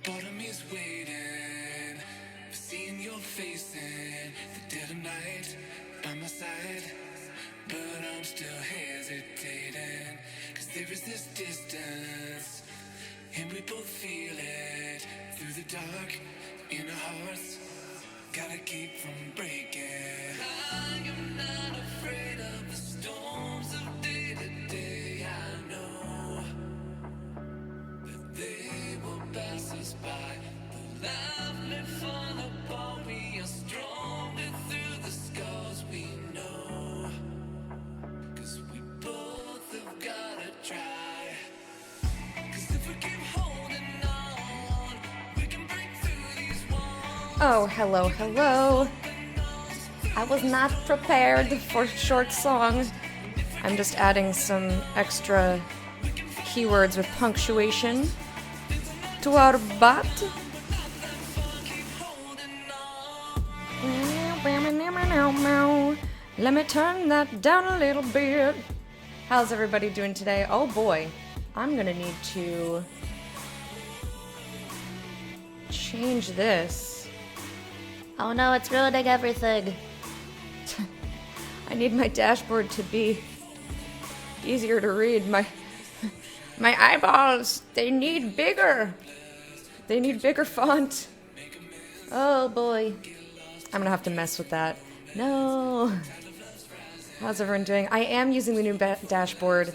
Bottom is waiting for seeing your face in the dead of night by my side, but I'm still hesitating, cause there is this distance and we both feel it through the dark in our hearts. Gotta keep from breaking. I am not afraid of the storms of day to day. I know that they will pass us by. The life may fall apart. We are stronger through the scars we know. Cause we both have gotta try. Cause if we keep holding on, we can break through these walls. Oh, hello, hello. I was not prepared for short song. I'm just adding some extra keywords with punctuation to our bot. Let me turn that down a little bit. How's everybody doing today? Oh boy, I'm gonna need to change this. Oh no, it's ruining everything. I need my dashboard to be easier to read. My eyeballs, they need bigger. They need bigger font. Oh boy. I'm gonna have to mess with that. No. How's everyone doing? I am using the new dashboard,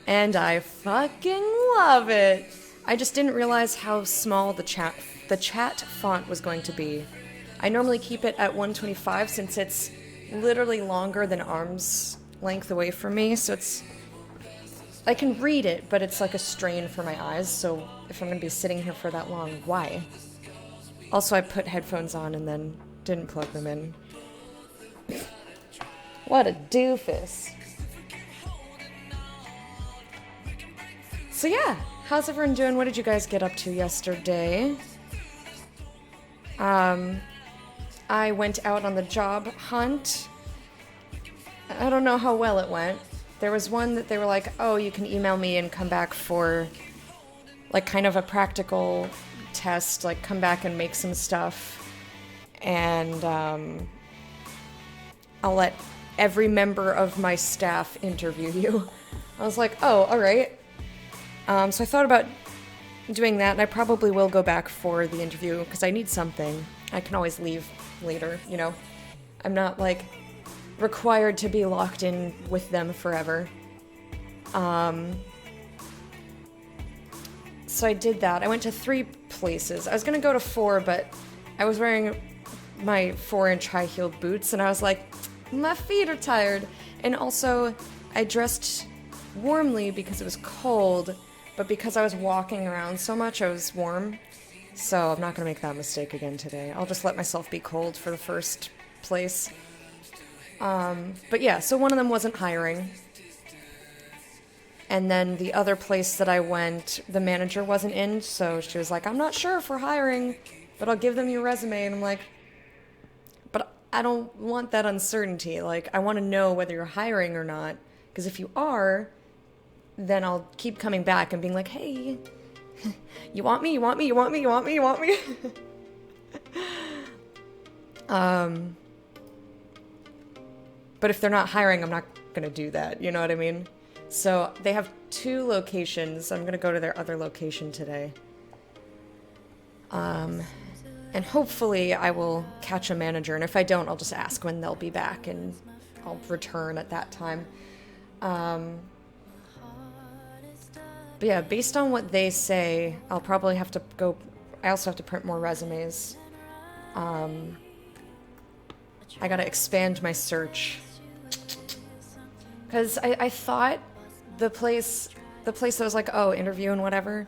and I fucking love it. I just didn't realize how small the chat font was going to be. I normally keep it at 125 since it's literally longer than arm's length away from me, so I can read it, but it's like a strain for my eyes, so if I'm gonna be sitting here for that long, why? Also, I put headphones on and then didn't plug them in. What a doofus. So yeah, how's everyone doing? What did you guys get up to yesterday? I went out on the job hunt. I don't know how well it went. There was one that they were like, oh, you can email me and come back for like kind of a practical test, like come back and make some stuff. And I'll let every member of my staff interview you. I was like, oh, all right. So I thought about doing that, and I probably will go back for the interview because I need something. I can always leave later, you know. I'm not like required to be locked in with them forever. So I did that. I went to 3 places. I was gonna go to 4, but I was wearing my 4-inch high-heeled boots, and I was like, my feet are tired. And also, I dressed warmly because it was cold, but because I was walking around so much, I was warm. So I'm not going to make that mistake again today. I'll just let myself be cold for the first place. But yeah, so one of them wasn't hiring. And then the other place that I went, the manager wasn't in, so she was like, I'm not sure if we're hiring, but I'll give them your resume. And I'm like, but I don't want that uncertainty. Like, I want to know whether you're hiring or not. Because if you are, then I'll keep coming back and being like, hey, you want me, you want me, you want me, you want me, you want me. But if they're not hiring, I'm not going to do that. You know what I mean? So they have 2 locations. I'm going to go to their other location today. And hopefully I will catch a manager. And if I don't, I'll just ask when they'll be back and I'll return at that time. But yeah, based on what they say, I'll probably have to go. I also have to print more resumes. I gotta expand my search. Because I thought the place that was like, oh, interview and whatever,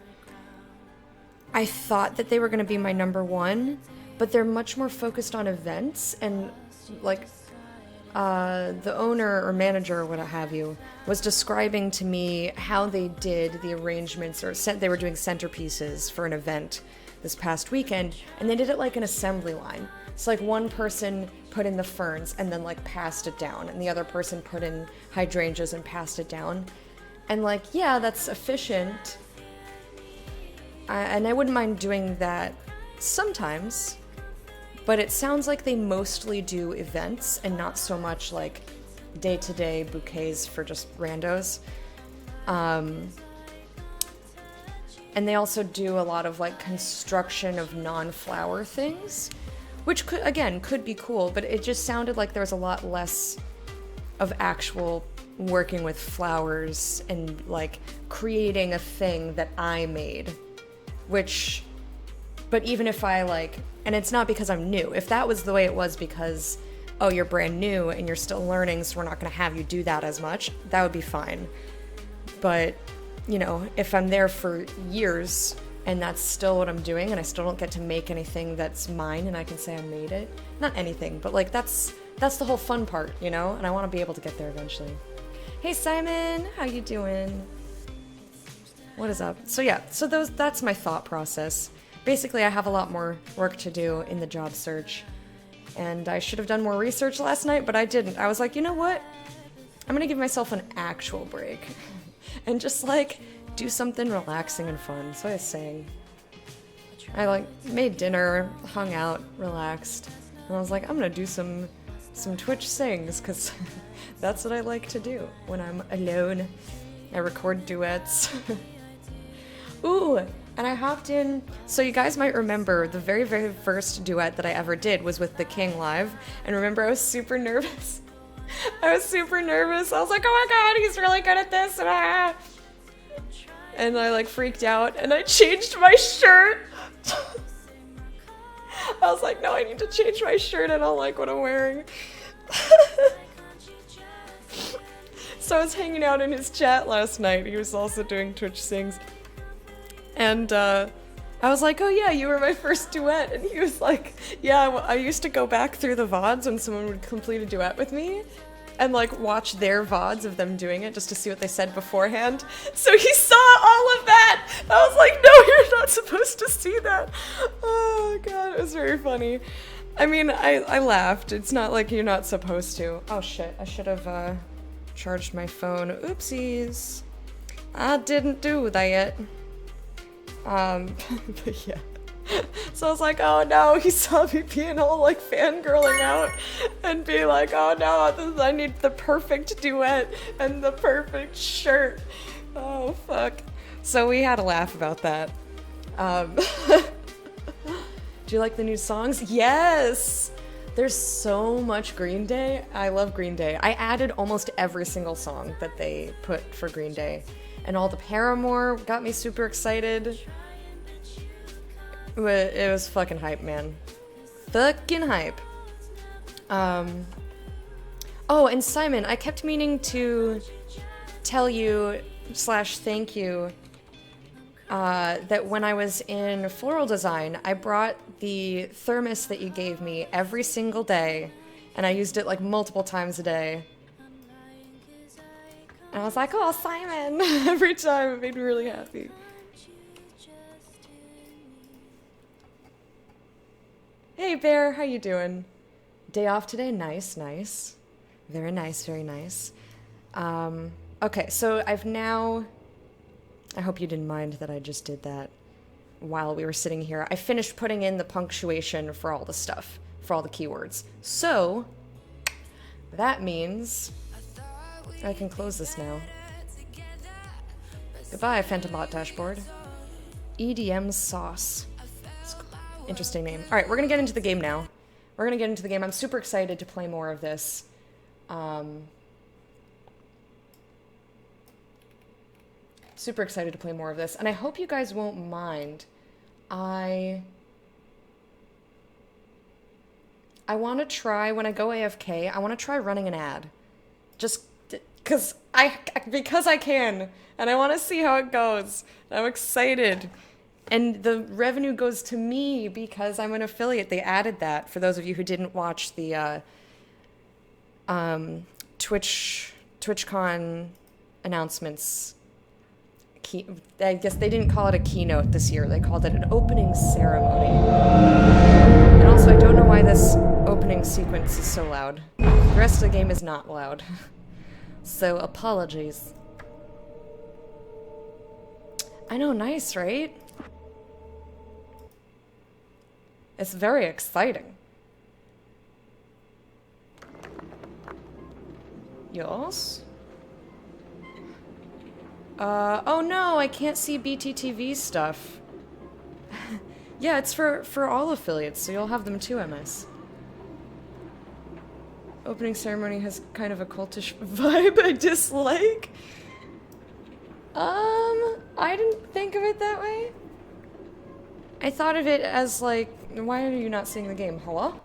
I thought that they were going to be my number 1, but they're much more focused on events, and like the owner or manager or what have you was describing to me how they did the arrangements, or they were doing centerpieces for an event this past weekend, and they did it like an assembly line. So like one person put in the ferns and then like passed it down, and the other person put in hydrangeas and passed it down. And like, yeah, that's efficient. And I wouldn't mind doing that sometimes, but it sounds like they mostly do events and not so much like day-to-day bouquets for just randos. And they also do a lot of like construction of non-flower things, which could be cool, but it just sounded like there was a lot less of actual working with flowers and like creating a thing that I made, but even if I like, and it's not because I'm new, if that was the way it was because, oh, you're brand new and you're still learning, so we're not going to have you do that as much, that would be fine. But, you know, if I'm there for years and that's still what I'm doing and I still don't get to make anything that's mine and I can say I made it, not anything, but like that's the whole fun part, you know, and I want to be able to get there eventually. Hey Simon, how you doing? What is up? So yeah, that's my thought process. Basically, I have a lot more work to do in the job search, and I should have done more research last night, but I didn't. I was like, you know what? I'm gonna give myself an actual break and just like do something relaxing and fun. So I sang. I like made dinner, hung out, relaxed, and I was like, I'm gonna do some Twitch sings, because that's what I like to do when I'm alone. I record duets. Ooh, and I hopped in. So you guys might remember the very, very first duet that I ever did was with The King live. And remember, I was super nervous. I was like, oh my god, he's really good at this. And I like freaked out and I changed my shirt. I was like, no, I need to change my shirt. I don't like what I'm wearing. So I was hanging out in his chat last night. He was also doing Twitch sings. And I was like, oh yeah, you were my first duet. And he was like, yeah, I used to go back through the VODs when someone would complete a duet with me and like watch their VODs of them doing it just to see what they said beforehand. So he saw all of that. I was like, no, you're not supposed to see that. Oh god, it was very funny. I mean, I laughed. It's not like you're not supposed to. Oh shit, I should have charged my phone. Oopsies. I didn't do that. But yeah. So I was like, oh no, he saw me being all like fangirling out and be like, oh no, I need the perfect duet and the perfect shirt. Oh fuck. So we had a laugh about that. Do you like the new songs? Yes! There's so much Green Day. I love Green Day. I added almost every single song that they put for Green Day. And all the Paramore got me super excited. It was fucking hype, man. Fucking hype. Oh, and Simon, I kept meaning to tell you / thank you that when I was in floral design, I brought the thermos that you gave me every single day, and I used it like multiple times a day. And I was like, oh, Simon, every time. It made me really happy. Hey, Bear, how you doing? Day off today? Nice, nice. Very nice, very nice. Okay, so I've now... I hope you didn't mind that I just did that while we were sitting here. I finished putting in the punctuation for all the stuff, for all the keywords. So, that means I can close this now. Goodbye, Phantombot dashboard. EDM sauce. Interesting name. All right, we're going to get into the game now. We're going to get into the game. I'm super excited to play more of this. Super excited to play more of this. And I hope you guys won't mind. I want to try, when I go AFK, I want to try running an ad. Just because I can. And I want to see how it goes. I'm excited. And the revenue goes to me because I'm an affiliate. They added that, for those of you who didn't watch the TwitchCon announcements. I guess they didn't call it a keynote this year. They called it an opening ceremony. And also, I don't know why this opening sequence is so loud. The rest of the game is not loud. So, apologies. I know, nice, right? It's very exciting. Yes? Oh no, I can't see BTTV stuff. Yeah, it's for all affiliates, so you'll have them too, MS. Opening ceremony has kind of a cultish vibe I dislike. I didn't think of it that way. I thought of it as like, why are you not seeing the game? Hello?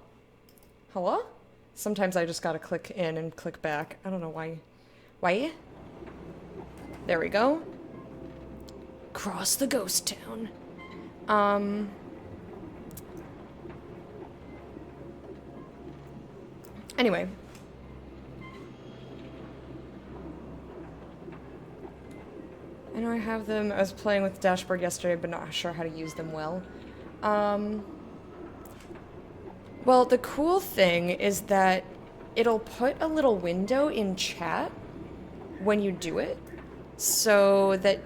Hello? Sometimes I just gotta click in and click back. I don't know why. Why? There we go. Cross the ghost town. Anyway. I know I have them. I was playing with the dashboard yesterday, but not sure how to use them well. Well, the cool thing is that it'll put a little window in chat when you do it. So that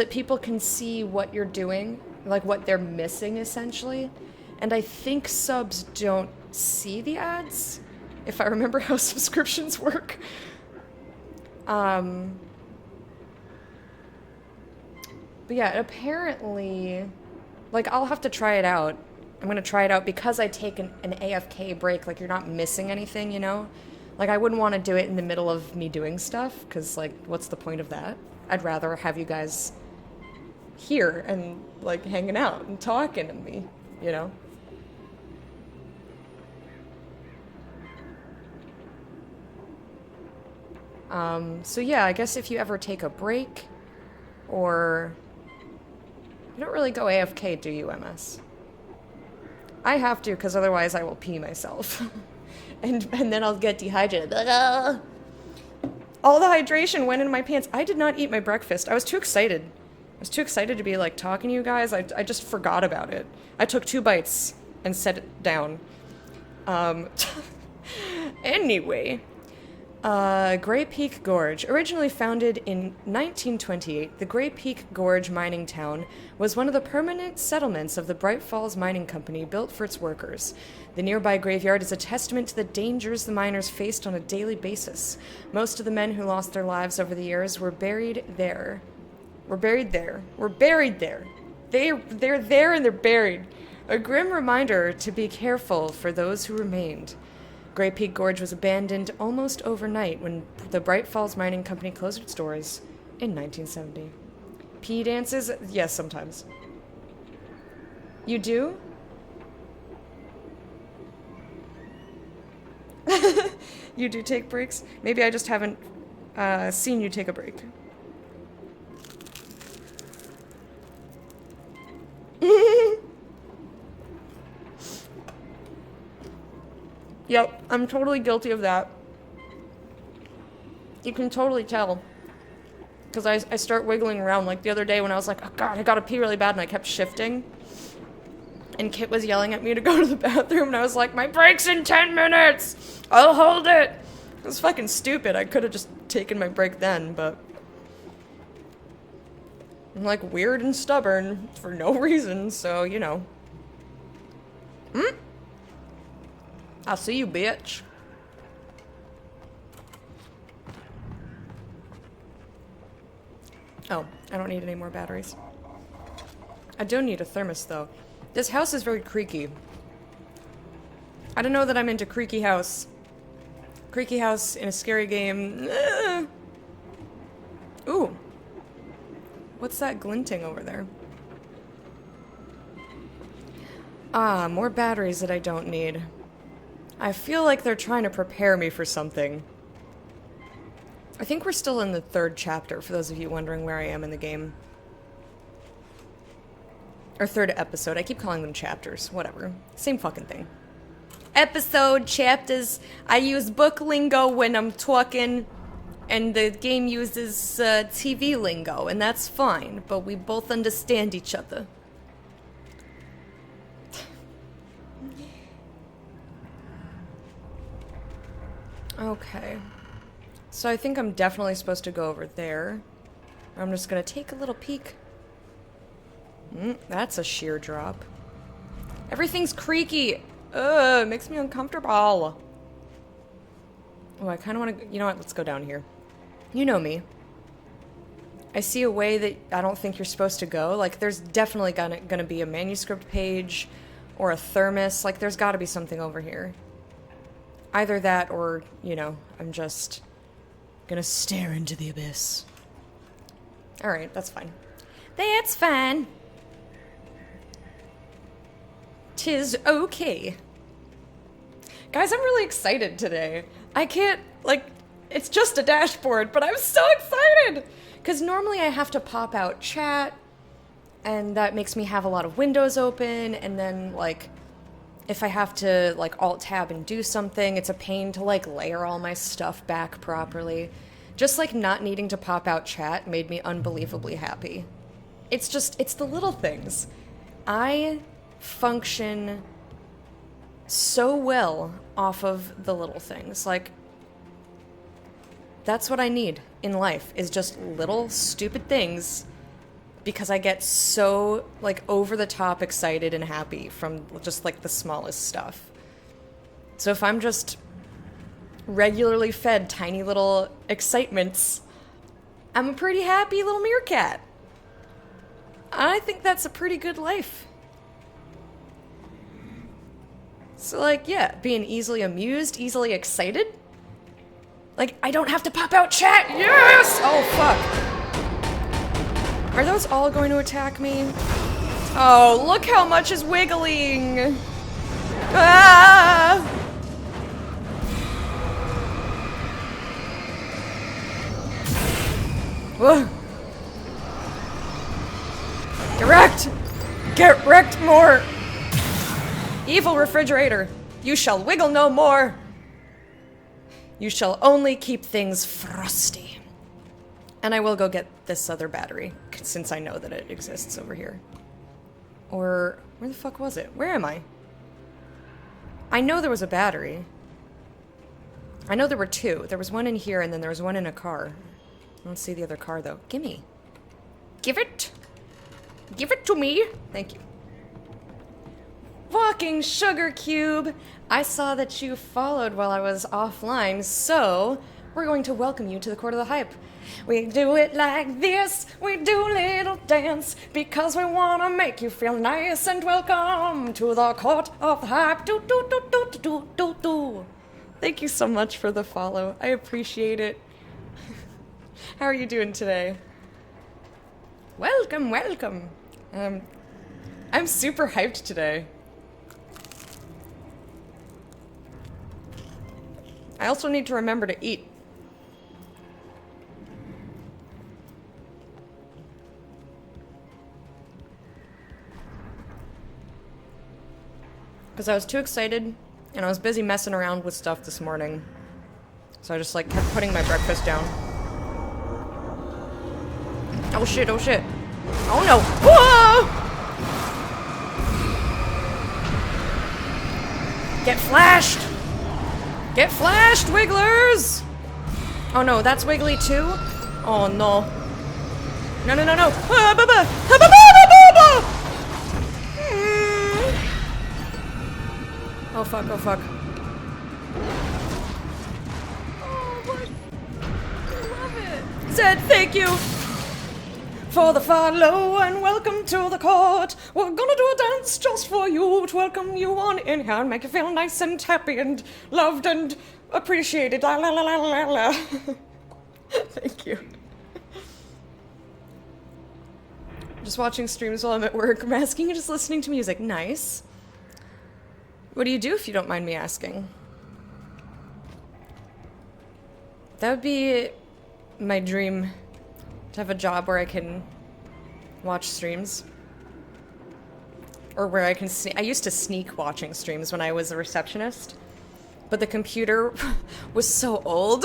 people can see what you're doing, like what they're missing, essentially. And I think subs don't see the ads, if I remember how subscriptions work. But yeah, apparently, like, I'll have to try it out. I'm gonna try it out because I take an AFK break. Like, you're not missing anything, you know? Like, I wouldn't want to do it in the middle of me doing stuff, because, like, what's the point of that? I'd rather have you guys here and, like, hanging out and talking to me, you know? So yeah, I guess if you ever take a break, or... You don't really go AFK, do you, MS? I have to, because otherwise I will pee myself. and then I'll get dehydrated. All the hydration went in my pants. I did not eat my breakfast. I was too excited. I was too excited to be, like, talking to you guys. I just forgot about it. I took 2 bites and set it down. Anyway... Grey Peak Gorge. Originally founded in 1928, the Grey Peak Gorge mining town was one of the permanent settlements of the Bright Falls Mining Company built for its workers. The nearby graveyard is a testament to the dangers the miners faced on a daily basis. Most of the men who lost their lives over the years were buried there. They're there and they're buried. A grim reminder to be careful for those who remained. Grey Peak Gorge was abandoned almost overnight when the Bright Falls Mining Company closed its doors in 1970. Pee dances? Yes, sometimes. You do? You do take breaks? Maybe I just haven't seen you take a break. Yep, I'm totally guilty of that. You can totally tell. Because I start wiggling around, like the other day when I was like, oh god, I gotta pee really bad, and I kept shifting. And Kit was yelling at me to go to the bathroom, and I was like, my break's in 10 minutes! I'll hold it! It was fucking stupid. I could have just taken my break then, but... I'm like weird and stubborn for no reason, so, you know. I'll see you, bitch. Oh, I don't need any more batteries. I do need a thermos, though. This house is very creaky. I don't know that I'm into creaky house. Creaky house in a scary game. Ooh. What's that glinting over there? Ah, more batteries that I don't need. I feel like they're trying to prepare me for something. I think we're still in the 3rd chapter, for those of you wondering where I am in the game. Or 3rd episode. I keep calling them chapters. Whatever. Same fucking thing. Episode, chapters. I use book lingo when I'm talking, and the game uses TV lingo, and that's fine, but we both understand each other. Okay. So I think I'm definitely supposed to go over there. I'm just gonna take a little peek. That's a sheer drop. Everything's creaky. Ugh, it makes me uncomfortable. Oh, I kind of want to... You know what? Let's go down here. You know me. I see a way that I don't think you're supposed to go. Like, there's definitely gonna be a manuscript page or a thermos. Like, there's gotta be something over here. Either that or, you know, I'm just gonna stare into the abyss. Alright, that's fine. That's fine. 'Tis okay. Guys, I'm really excited today. I can't, like, it's just a dashboard, but I'm so excited! Because normally I have to pop out chat, and that makes me have a lot of windows open, and then, like, if I have to, like, alt-tab and do something, it's a pain to, like, layer all my stuff back properly. Just, like, not needing to pop out chat made me unbelievably happy. It's just, it's the little things. I function so well off of the little things. Like, that's what I need in life, is just little stupid things, because I get so, like, over-the-top excited and happy from just, like, the smallest stuff. So if I'm just regularly fed tiny little excitements, I'm a pretty happy little meerkat. I think that's a pretty good life. So, like, yeah, being easily amused, easily excited. Like, I don't have to pop out chat! Yes! Oh, fuck. Are those all going to attack me? Oh, look how much is wiggling! Ah! Whoa. Get wrecked! Get wrecked more! Evil refrigerator, you shall wiggle no more! You shall only keep things frosty. And I will go get this other battery, since I know that it exists over here. Or, where the fuck was it? Where am I? I know there was a battery. I know there were two. There was one in here, and then there was one in a car. I don't see the other car, though. Gimme. Give it! Give it to me! Thank you. Walking sugar cube! I saw that you followed while I was offline, so we're going to welcome you to the Court of the Hype. We do it like this, we do a little dance, because we want to make you feel nice, and welcome to the Court of the Hype. Do, do, do, do, do, do, do. Thank you so much for the follow. I appreciate it. How are you doing today? Welcome, welcome. I'm super hyped today. I also need to remember to eat. Because I was too excited And I was busy messing around with stuff this morning. So I just like kept putting my breakfast down. Oh shit, oh shit. Oh no. Whoa! Get flashed! Get flashed, Wigglers! Oh no, that's Wiggly too? Oh no. No, no, no, no. Ah, ba, ba. Ah, ba, ba, ba, ba, ba. Oh fuck, oh fuck. Oh, what? I love it. Said thank you for the follow and welcome to the court. We're gonna do a dance just for you to welcome you on in here and make you feel nice and happy and loved and appreciated. La la la la la la. Thank you. Just watching streams while I'm at work, masking and just listening to music. Nice. What do you do if you don't mind me asking? That would be my dream, to have a job where I can watch streams. Or where I can I used to sneak watching streams when I was a receptionist. But the computer was so old.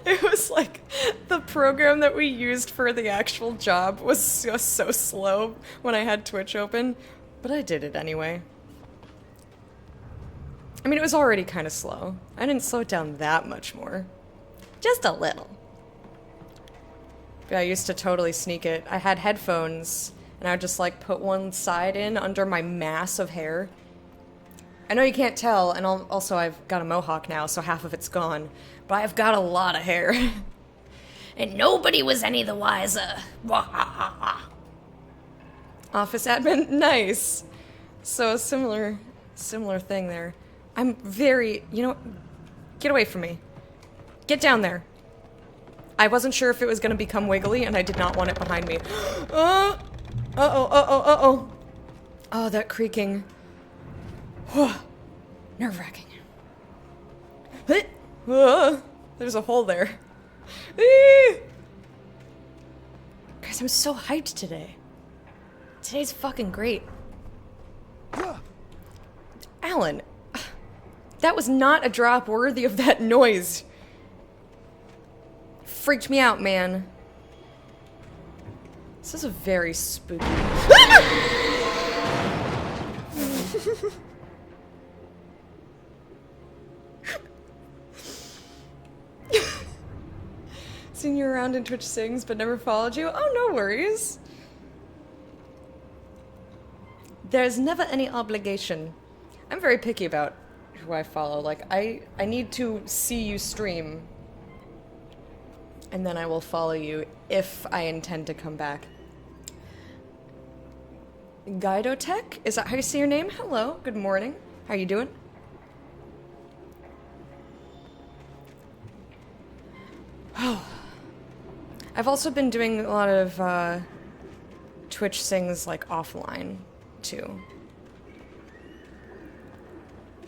It was like the program that we used for the actual job was just so slow when I had Twitch open. But I did it anyway. I mean, it was already kind of slow. I didn't slow it down that much more. Just a little. But I used to totally sneak it. I had headphones, and I would just like put one side in under my mass of hair. I know you can't tell, and also I've got a mohawk now, so half of it's gone. But I've got a lot of hair. And nobody was any the wiser. Office admin? Nice. So a similar thing there. I'm very, you know, get away from me. Get down there. I wasn't sure if it was going to become wiggly, and I did not want it behind me. Uh-oh, uh-oh, uh-oh. Oh, that creaking. Nerve-wracking. There's a hole there. Guys, I'm so hyped today. Today's fucking great. Alan, that was not a drop worthy of that noise. Freaked me out, man. This is a very spooky... Seen you around in Twitch Sings, but never followed you? Oh, no worries. There's never any obligation. I'm very picky about who I follow. Like, I need to see you stream. And then I will follow you if I intend to come back. Guidotech? Is that how you say your name? Hello, good morning. How you doing? Oh. I've also been doing a lot of Twitch Sings like offline too.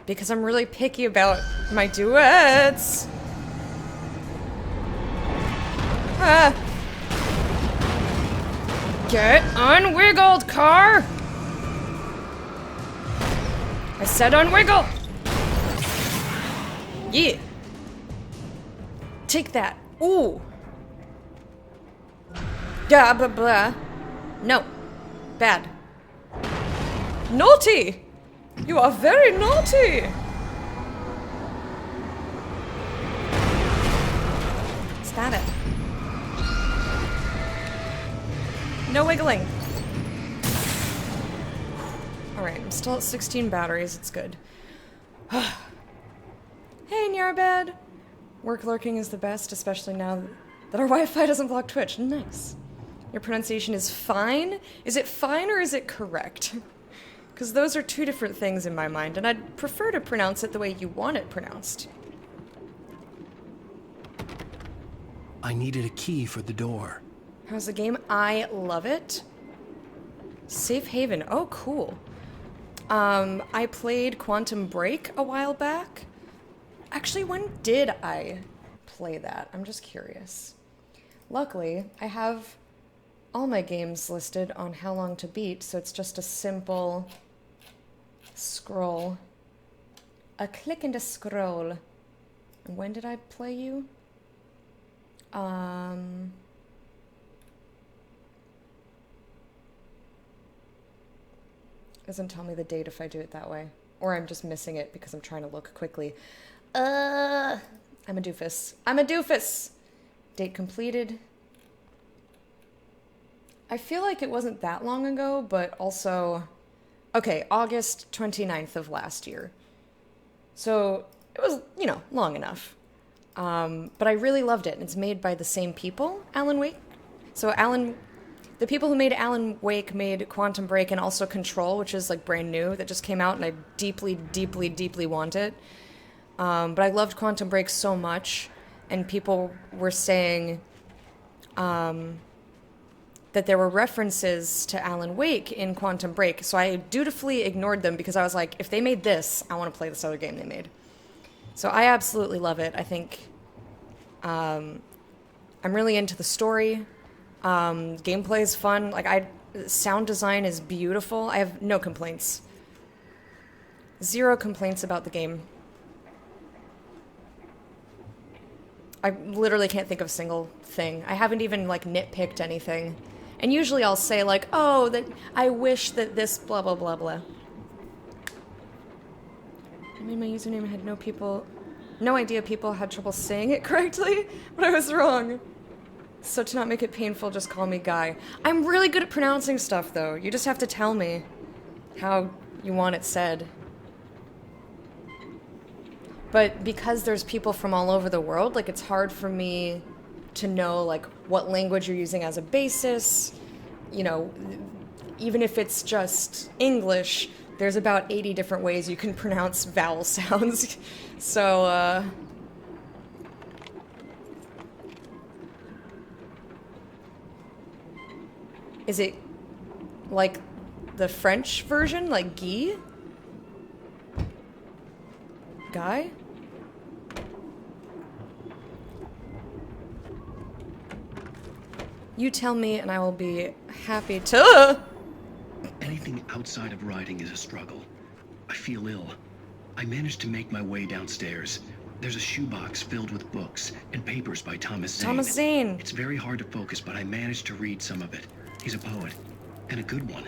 Because I'm really picky about my duets. Ah. Get unwiggled, car! I said unwiggle! Yeah. Take that. Ooh. Yeah, blah, blah. No. Bad. Naughty! You are very naughty! Stab it. No wiggling. Alright, I'm still at 16 batteries. It's good. Hey, Nyarbad! Work lurking is the best, especially now that our Wi-Fi doesn't block Twitch. Nice. Your pronunciation is fine? Is it fine or is it correct? Because those are two different things in my mind, and I'd prefer to pronounce it the way you want it pronounced. I needed a key for the door. How's the game? I love it. Safe Haven. Oh, cool. I played Quantum Break a while back. Actually, when did I play that? I'm just curious. Luckily, I have all my games listed on How Long to Beat, so it's just a simple scroll A click and a scroll. And when did I play you? Doesn't tell me the date if I do it that way. Or I'm just missing it because I'm trying to look quickly. I'm a doofus. I'm a doofus! Date completed. I feel like it wasn't that long ago, but also... Okay, August 29th of last year. So, it was, you know, long enough. But I really loved it. It's made by the same people, Alan Wake. So the people who made Alan Wake made Quantum Break and also Control, which is like brand new, that just came out, and I deeply, deeply, deeply want it. But I loved Quantum Break so much, and people were saying that there were references to Alan Wake in Quantum Break, so I dutifully ignored them because I was like, if they made this, I want to play this other game they made. So I absolutely love it. I think I'm really into the story. Gameplay is fun. Sound design is beautiful. I have no complaints. Zero complaints about the game. I literally can't think of a single thing. I haven't even nitpicked anything. And usually I'll say oh, that I wish that this blah blah blah blah. I mean, my username had no idea people had trouble saying it correctly, but I was wrong. So to not make it painful, just call me Guy. I'm really good at pronouncing stuff, though. You just have to tell me how you want it said. But because there's people from all over the world, it's hard for me to know, what language you're using as a basis. You know, even if it's just English, there's about 80 different ways you can pronounce vowel sounds. So, is it like the French version, like Guy? Guy? You tell me and I will be happy to... Anything outside of writing is a struggle. I feel ill. I managed to make my way downstairs. There's a shoebox filled with books and papers by Thomas Zane. Thomas Zane! It's very hard to focus, but I managed to read some of it. He's a poet, and a good one.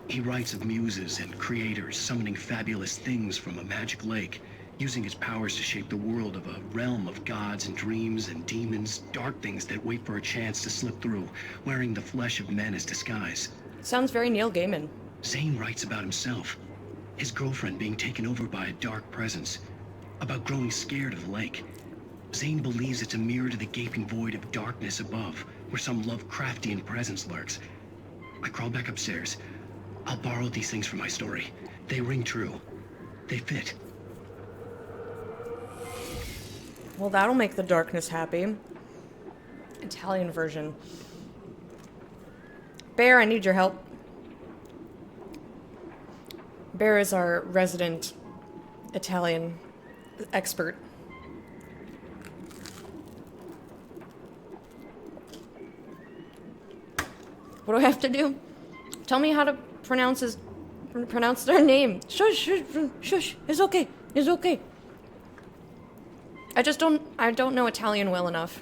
He writes of muses and creators summoning fabulous things from a magic lake, using his powers to shape the world of a realm of gods and dreams and demons, dark things that wait for a chance to slip through, wearing the flesh of men as disguise. Sounds very Neil Gaiman. Zane writes about himself, his girlfriend being taken over by a dark presence, about growing scared of the lake. Zane believes it's a mirror to the gaping void of darkness above, where some Lovecraftian presence lurks. I crawl back upstairs. I'll borrow these things for my story. They ring true. They fit. Well, that'll make the darkness happy. Italian version. Bear, I need your help. Bear is our resident Italian expert. What do I have to do? Tell me how to pronounce their name. Shush, shush, shush. It's okay. It's okay. I don't know Italian well enough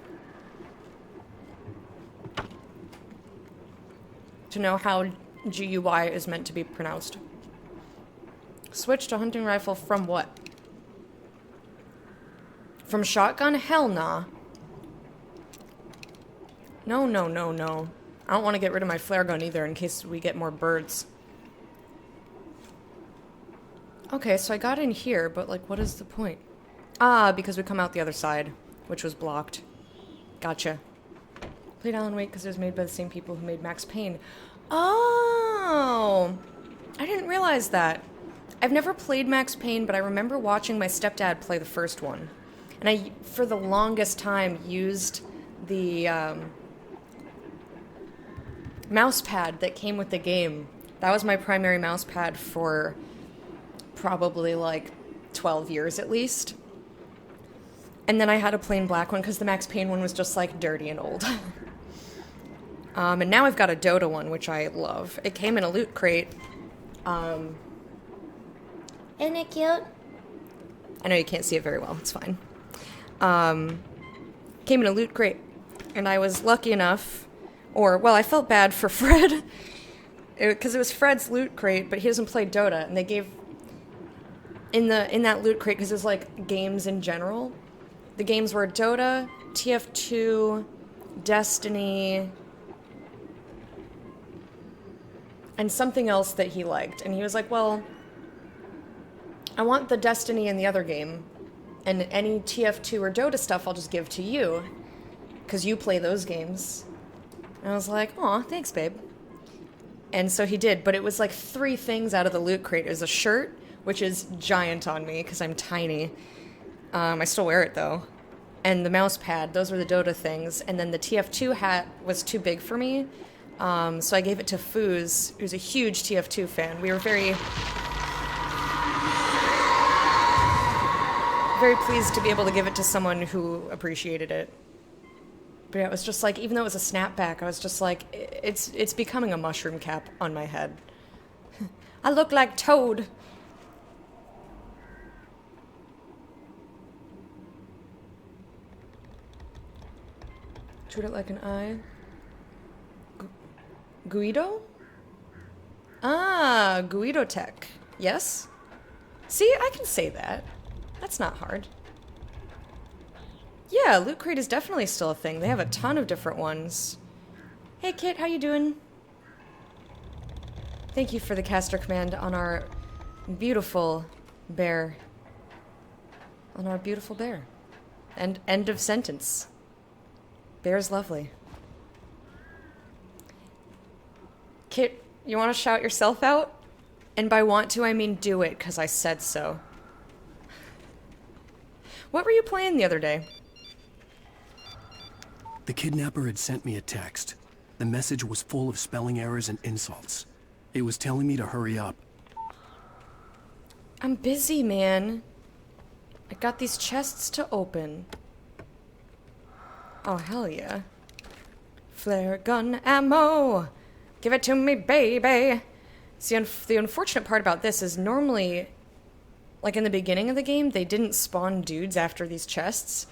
to know how GUI is meant to be pronounced. Switch to hunting rifle from what? From shotgun? Hell nah. No, no, no, no. I don't want to get rid of my flare gun either in case we get more birds. Okay, so I got in here, but what is the point? Ah, because we come out the other side, which was blocked. Gotcha. Played Alan Wake because it was made by the same people who made Max Payne. Oh! I didn't realize that. I've never played Max Payne, but I remember watching my stepdad play the first one. And I, for the longest time, used the mouse pad that came with the game. That was my primary mouse pad for probably 12 years at least. And then I had a plain black one because the Max Payne one was just dirty and old. And now I've got a Dota one, which I love. It came in a loot crate. Isn't it cute? I know you can't see it very well. It's fine. Came in a loot crate. And I was lucky enough, I felt bad for Fred. Because it was Fred's loot crate, but he doesn't play Dota. And they gave... In that loot crate, because it was like games in general, the games were Dota, TF2, Destiny, and something else that he liked. And he was like, well, I want the Destiny and the other game, and any TF2 or Dota stuff I'll just give to you, because you play those games. And I was like, aw, thanks, babe. And so he did, but it was like 3 things out of the loot crate. It was a shirt, which is giant on me, because I'm tiny. I still wear it, though. And the mouse pad, those were the Dota things. And then the TF2 hat was too big for me, so I gave it to Foos, who's a huge TF2 fan. We were very pleased to be able to give it to someone who appreciated it. But yeah, it was just like, even though it was a snapback, I was just like, it's becoming a mushroom cap on my head. I look like Toad. Treat it like an eye. Guido? Ah, Guido Tech. Yes? See, I can say that. That's not hard. Yeah, Loot Crate is definitely still a thing. They have a ton of different ones. Hey, Kit, how you doing? Thank you for the caster command on our beautiful bear. On our beautiful bear. And end of sentence. Bear's lovely. Kit, you want to shout yourself out? And by want to, I mean do it, because I said so. What were you playing the other day? The kidnapper had sent me a text. The message was full of spelling errors and insults. It was telling me to hurry up. I'm busy, man. I got these chests to open. Oh, hell yeah. Flare gun ammo! Give it to me, baby! See, the unfortunate part about this is normally, like in the beginning of the game, they didn't spawn dudes after these chests,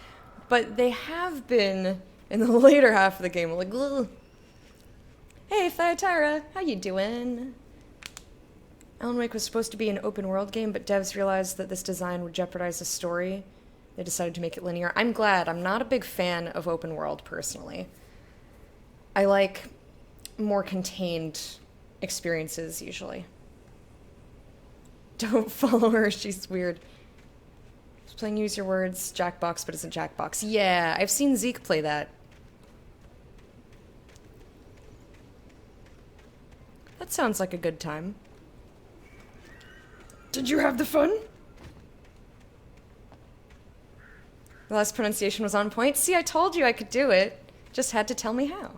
but they have been in the later half of the game. Like, ugh. Hey, Thyatira, how you doing? Alan Wake was supposed to be an open world game, but devs realized that this design would jeopardize the story. They decided to make it linear. I'm glad. I'm not a big fan of open world, personally. I like more contained experiences, usually. Don't follow her, she's weird. She's playing Use Your Words, Jackbox, but isn't Jackbox. Yeah, I've seen Zeke play that. That sounds like a good time. Did you have the fun? The last pronunciation was on point. See, I told you I could do it. Just had to tell me how.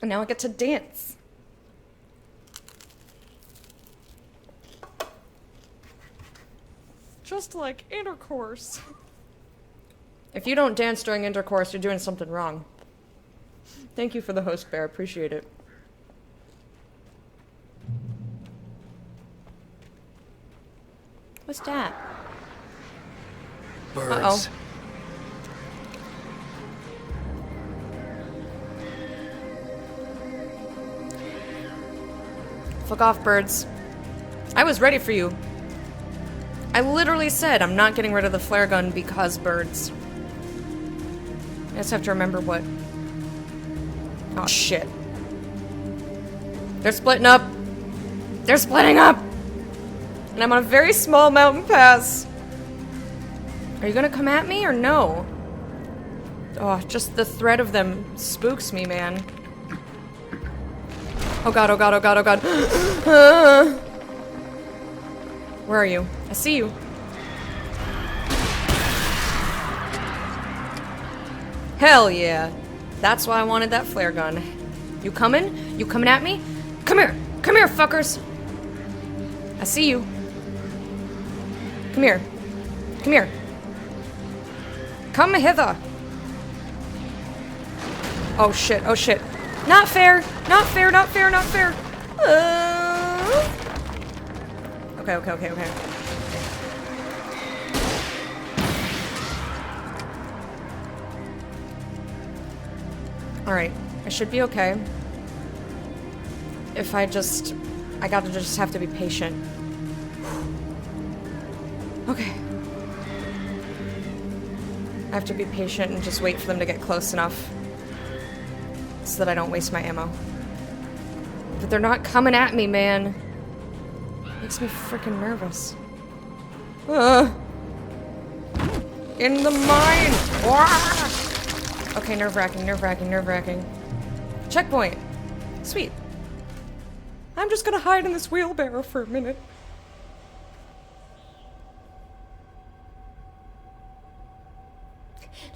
And now I get to dance. Just like intercourse. If you don't dance during intercourse, you're doing something wrong. Thank you for the host, Bear. Appreciate it. What's that? Birds. Uh-oh. Fuck off, birds. I was ready for you. I literally said I'm not getting rid of the flare gun because birds. I just have to remember what... Oh, shit. They're splitting up. They're splitting up! And I'm on a very small mountain pass. Are you gonna come at me or no? Oh, just the threat of them spooks me, man. Oh god, oh god, oh god, oh god. Where are you? I see you. Hell yeah. That's why I wanted that flare gun. You coming? You coming at me? Come here! Come here, fuckers! I see you. Come here. Come here. Come hither. Oh shit, oh shit. Not fair! Not fair, not fair, not fair! Okay. Alright, I should be okay. If I gotta just have to be patient. Okay. I have to be patient and just wait for them to get close enough so that I don't waste my ammo. But they're not coming at me, man. Makes me freaking nervous. In the mine! Okay, nerve-wracking. Checkpoint! Sweet. I'm just gonna hide in this wheelbarrow for a minute.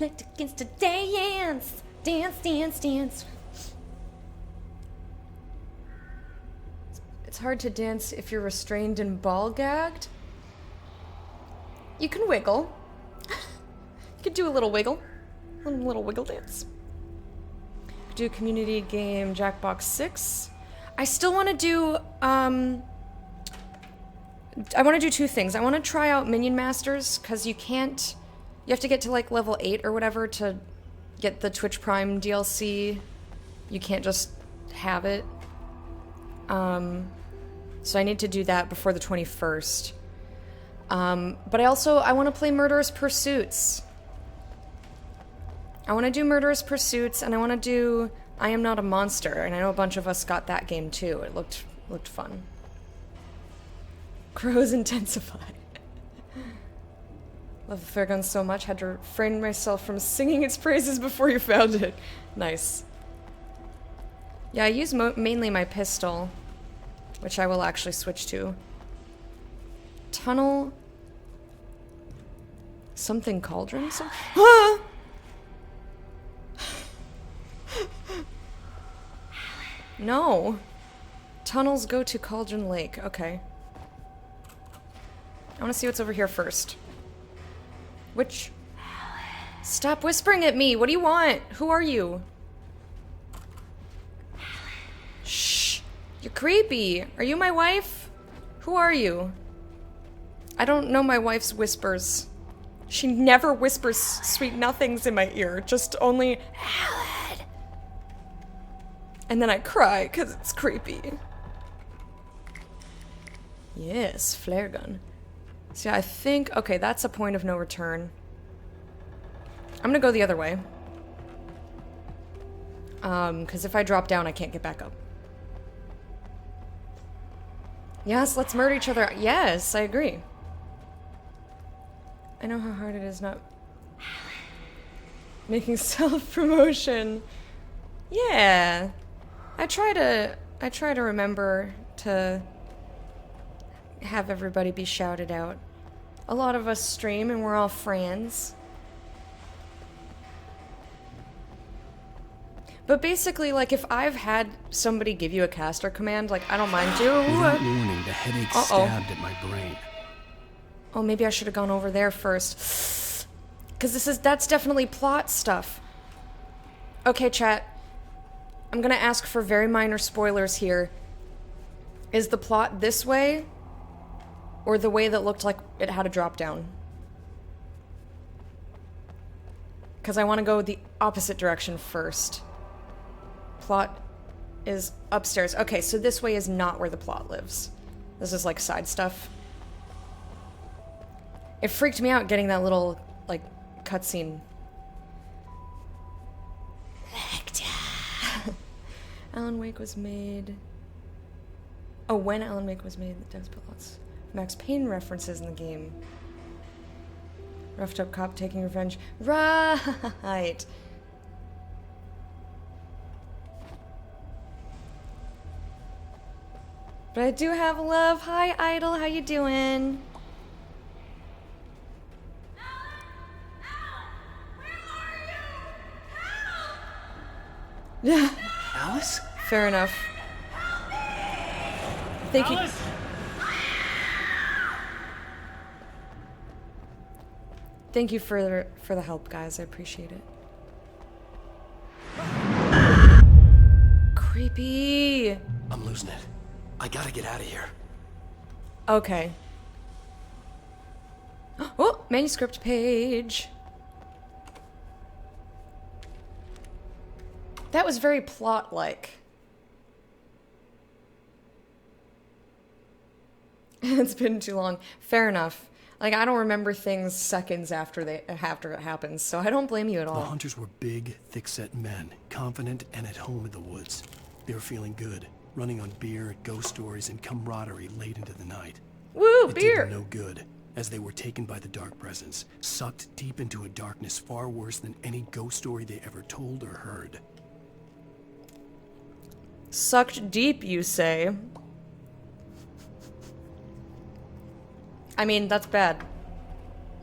Like against a dance. Dance. It's hard to dance if you're restrained and ball-gagged. You can wiggle. You could do a little wiggle. A little wiggle dance. Do community game Jackbox 6. I still want to do, I want to do two things. I want to try out Minion Masters, because you have to get to like level 8 or whatever to get the Twitch Prime DLC. You can't just have it. So I need to do that before the 21st. But I want to play Murderous Pursuits. I want to do Murderous Pursuits, and I want to do I Am Not a Monster, and I know a bunch of us got that game too. It looked fun. Crows Intensify. Love the flare gun so much, had to refrain myself from singing its praises before you found it. Nice. Yeah, I use mainly my pistol, which I will actually switch to. Tunnel... Something Cauldron? Ah! No. Tunnels go to Cauldron Lake. Okay. I want to see what's over here first. Which... Stop whispering at me! What do you want? Who are you? Shh! You're creepy! Are you my wife? Who are you? I don't know my wife's whispers. She never whispers sweet nothings in my ear, just only Alan! And then I cry because it's creepy. Yes, flare gun. See, I think... Okay, that's a point of no return. I'm gonna go the other way. Because if I drop down, I can't get back up. Yes, let's murder each other. Yes, I agree. I know how hard it is not... making self-promotion. Yeah. I try to remember to have everybody be shouted out. A lot of us stream and we're all friends. But basically, like, if I've had somebody give you a caster command, like, I don't mind you. Without warning, the headache stabbed at my brain. Oh, maybe I should have gone over there first. Because that's definitely plot stuff. Okay, chat. I'm gonna ask for very minor spoilers here. Is the plot this way? Or the way that looked like it had a drop down? Because I want to go the opposite direction first. Plot is upstairs. Okay, so this way is not where the plot lives. This is like side stuff. It freaked me out getting that little, like, cutscene. Alan Wake was made... Oh, when Alan Wake was made, the devs put lots of Max Payne references in the game. Roughed up cop taking revenge. Right! But I do have love. Hi, Idol. How you doing? Yeah. Alice? Fair enough. Thank you. Thank you for the help, guys. I appreciate it. Creepy. I'm losing it. I gotta get out of here. Okay. Oh, manuscript page. That was very plot-like. It's been too long. Fair enough. Like, I don't remember things seconds after it happens, so I don't blame you at The all. hunters were big, thick-set men, confident and at home in the woods. They were feeling good, running on beer, ghost stories, and camaraderie late into the night. Woo, It beer! did them no good, as they were taken by the dark presence, sucked deep into a darkness far worse than any ghost story they ever told or heard. Sucked deep, you say? I mean, that's bad.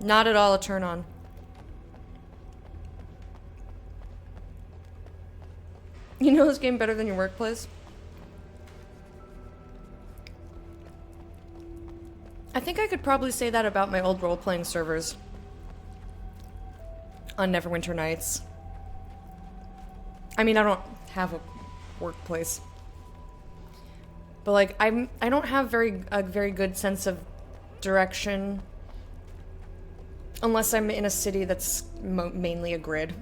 Not at all a turn on. You know this game better than your workplace? I think I could probably say that about my old role-playing servers on Neverwinter Nights. I mean, I don't have a workplace, but like I don't have a very good sense of direction unless I'm in a city that's mainly a grid.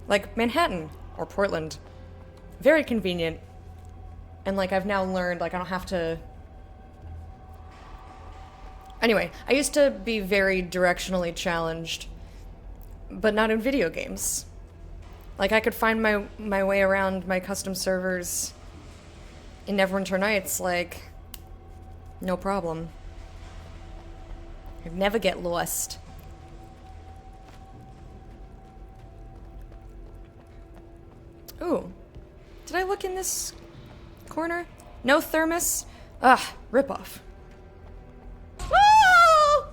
Like Manhattan or Portland. Very convenient. And like I've now learned, like I don't have to... Anyway, I used to be very directionally challenged, but not in video games. Like I could find my way around my custom servers in Neverwinter Nights, like, no problem. I'd never get lost. Ooh. Did I look in this corner? No thermos? Ugh, ripoff. Ah!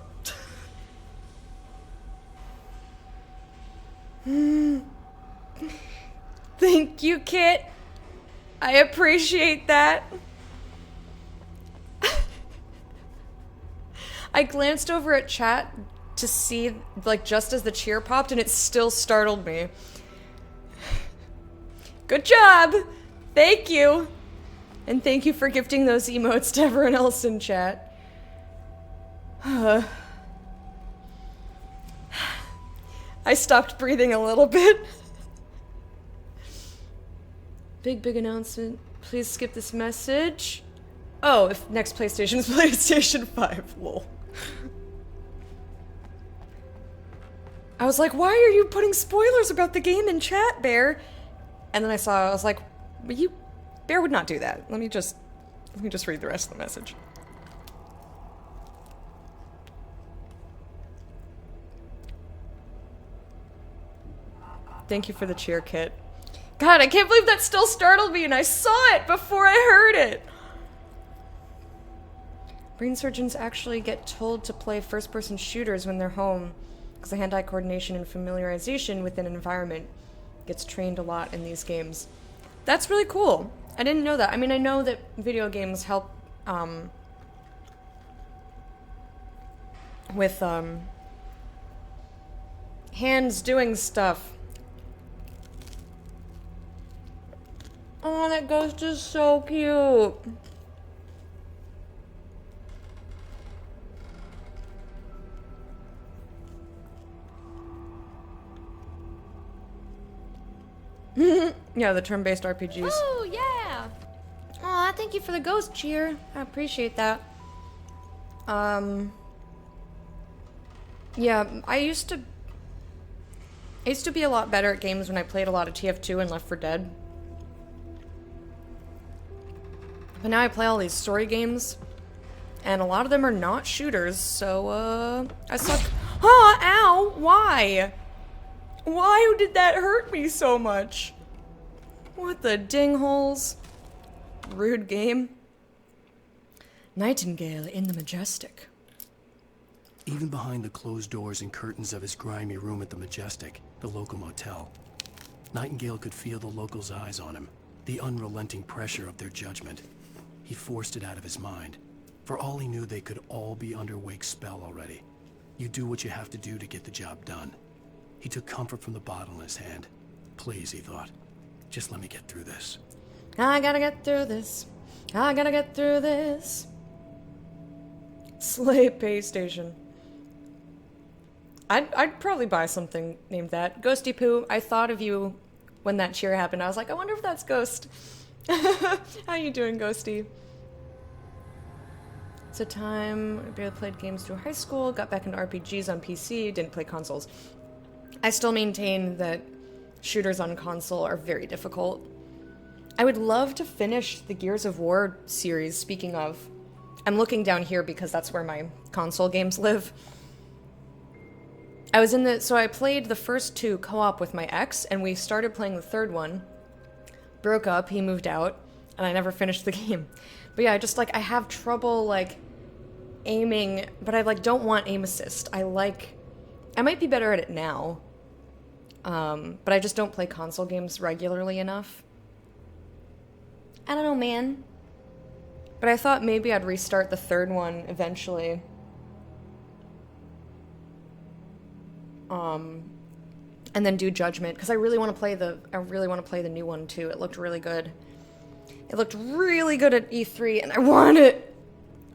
Thank you, Kit. I appreciate that. I glanced over at chat to see, like, just as the cheer popped, and it still startled me. Good job! Thank you! And thank you for gifting those emotes to everyone else in chat. I stopped breathing a little bit. Big announcement. Please skip this message. Oh, if next PlayStation is PlayStation 5. Lol. I was like, why are you putting spoilers about the game in chat, Bear? And then I was like, Bear would not do that. Let me just read the rest of the message. Thank you for the cheer, Kit. God, I can't believe that still startled me and I saw it before I heard it! Brain surgeons actually get told to play first-person shooters when they're home because the hand-eye coordination and familiarization with an environment gets trained a lot in these games. That's really cool. I didn't know that. I mean, I know that video games help with hands doing stuff. Oh, that ghost is so cute. Yeah, the turn-based RPGs. Oh, yeah. Aw, thank you for the ghost cheer. I appreciate that. Yeah, I used to be a lot better at games when I played a lot of TF2 and Left 4 Dead. But now I play all these story games, and a lot of them are not shooters, so, I suck. Huh, ow, why? Why did that hurt me so much? What the dingholes? Rude game. Nightingale in the Majestic. Even behind the closed doors and curtains of his grimy room at the Majestic, the local motel, Nightingale could feel the locals' eyes on him, the unrelenting pressure of their judgment. He forced it out of his mind. For all he knew, they could all be under Wake's spell already. You do what you have to do to get the job done. He took comfort from the bottle in his hand. Please, he thought, just let me get through this. I gotta get through this. I gotta get through this. Slay Pay Station. I'd probably buy something named that. Ghosty Poo, I thought of you when that cheer happened. I was like, I wonder if that's Ghost. How you doing, Ghosty? It's a time I barely played games through high school, got back into RPGs on PC, didn't play consoles. I still maintain that shooters on console are very difficult. I would love to finish the Gears of War series, speaking of. I'm looking down here because that's where my console games live. So I played the first 2 co-op with my ex, and we started playing the third one. Broke up, he moved out, and I never finished the game. But yeah, I have trouble, aiming, but I, don't want aim assist. I might be better at it now. But I just don't play console games regularly enough. I don't know, man. But I thought maybe I'd restart the third one eventually. And then do Judgment, because I really want to play the new one too. It looked really good. It looked really good at E3, and I want it.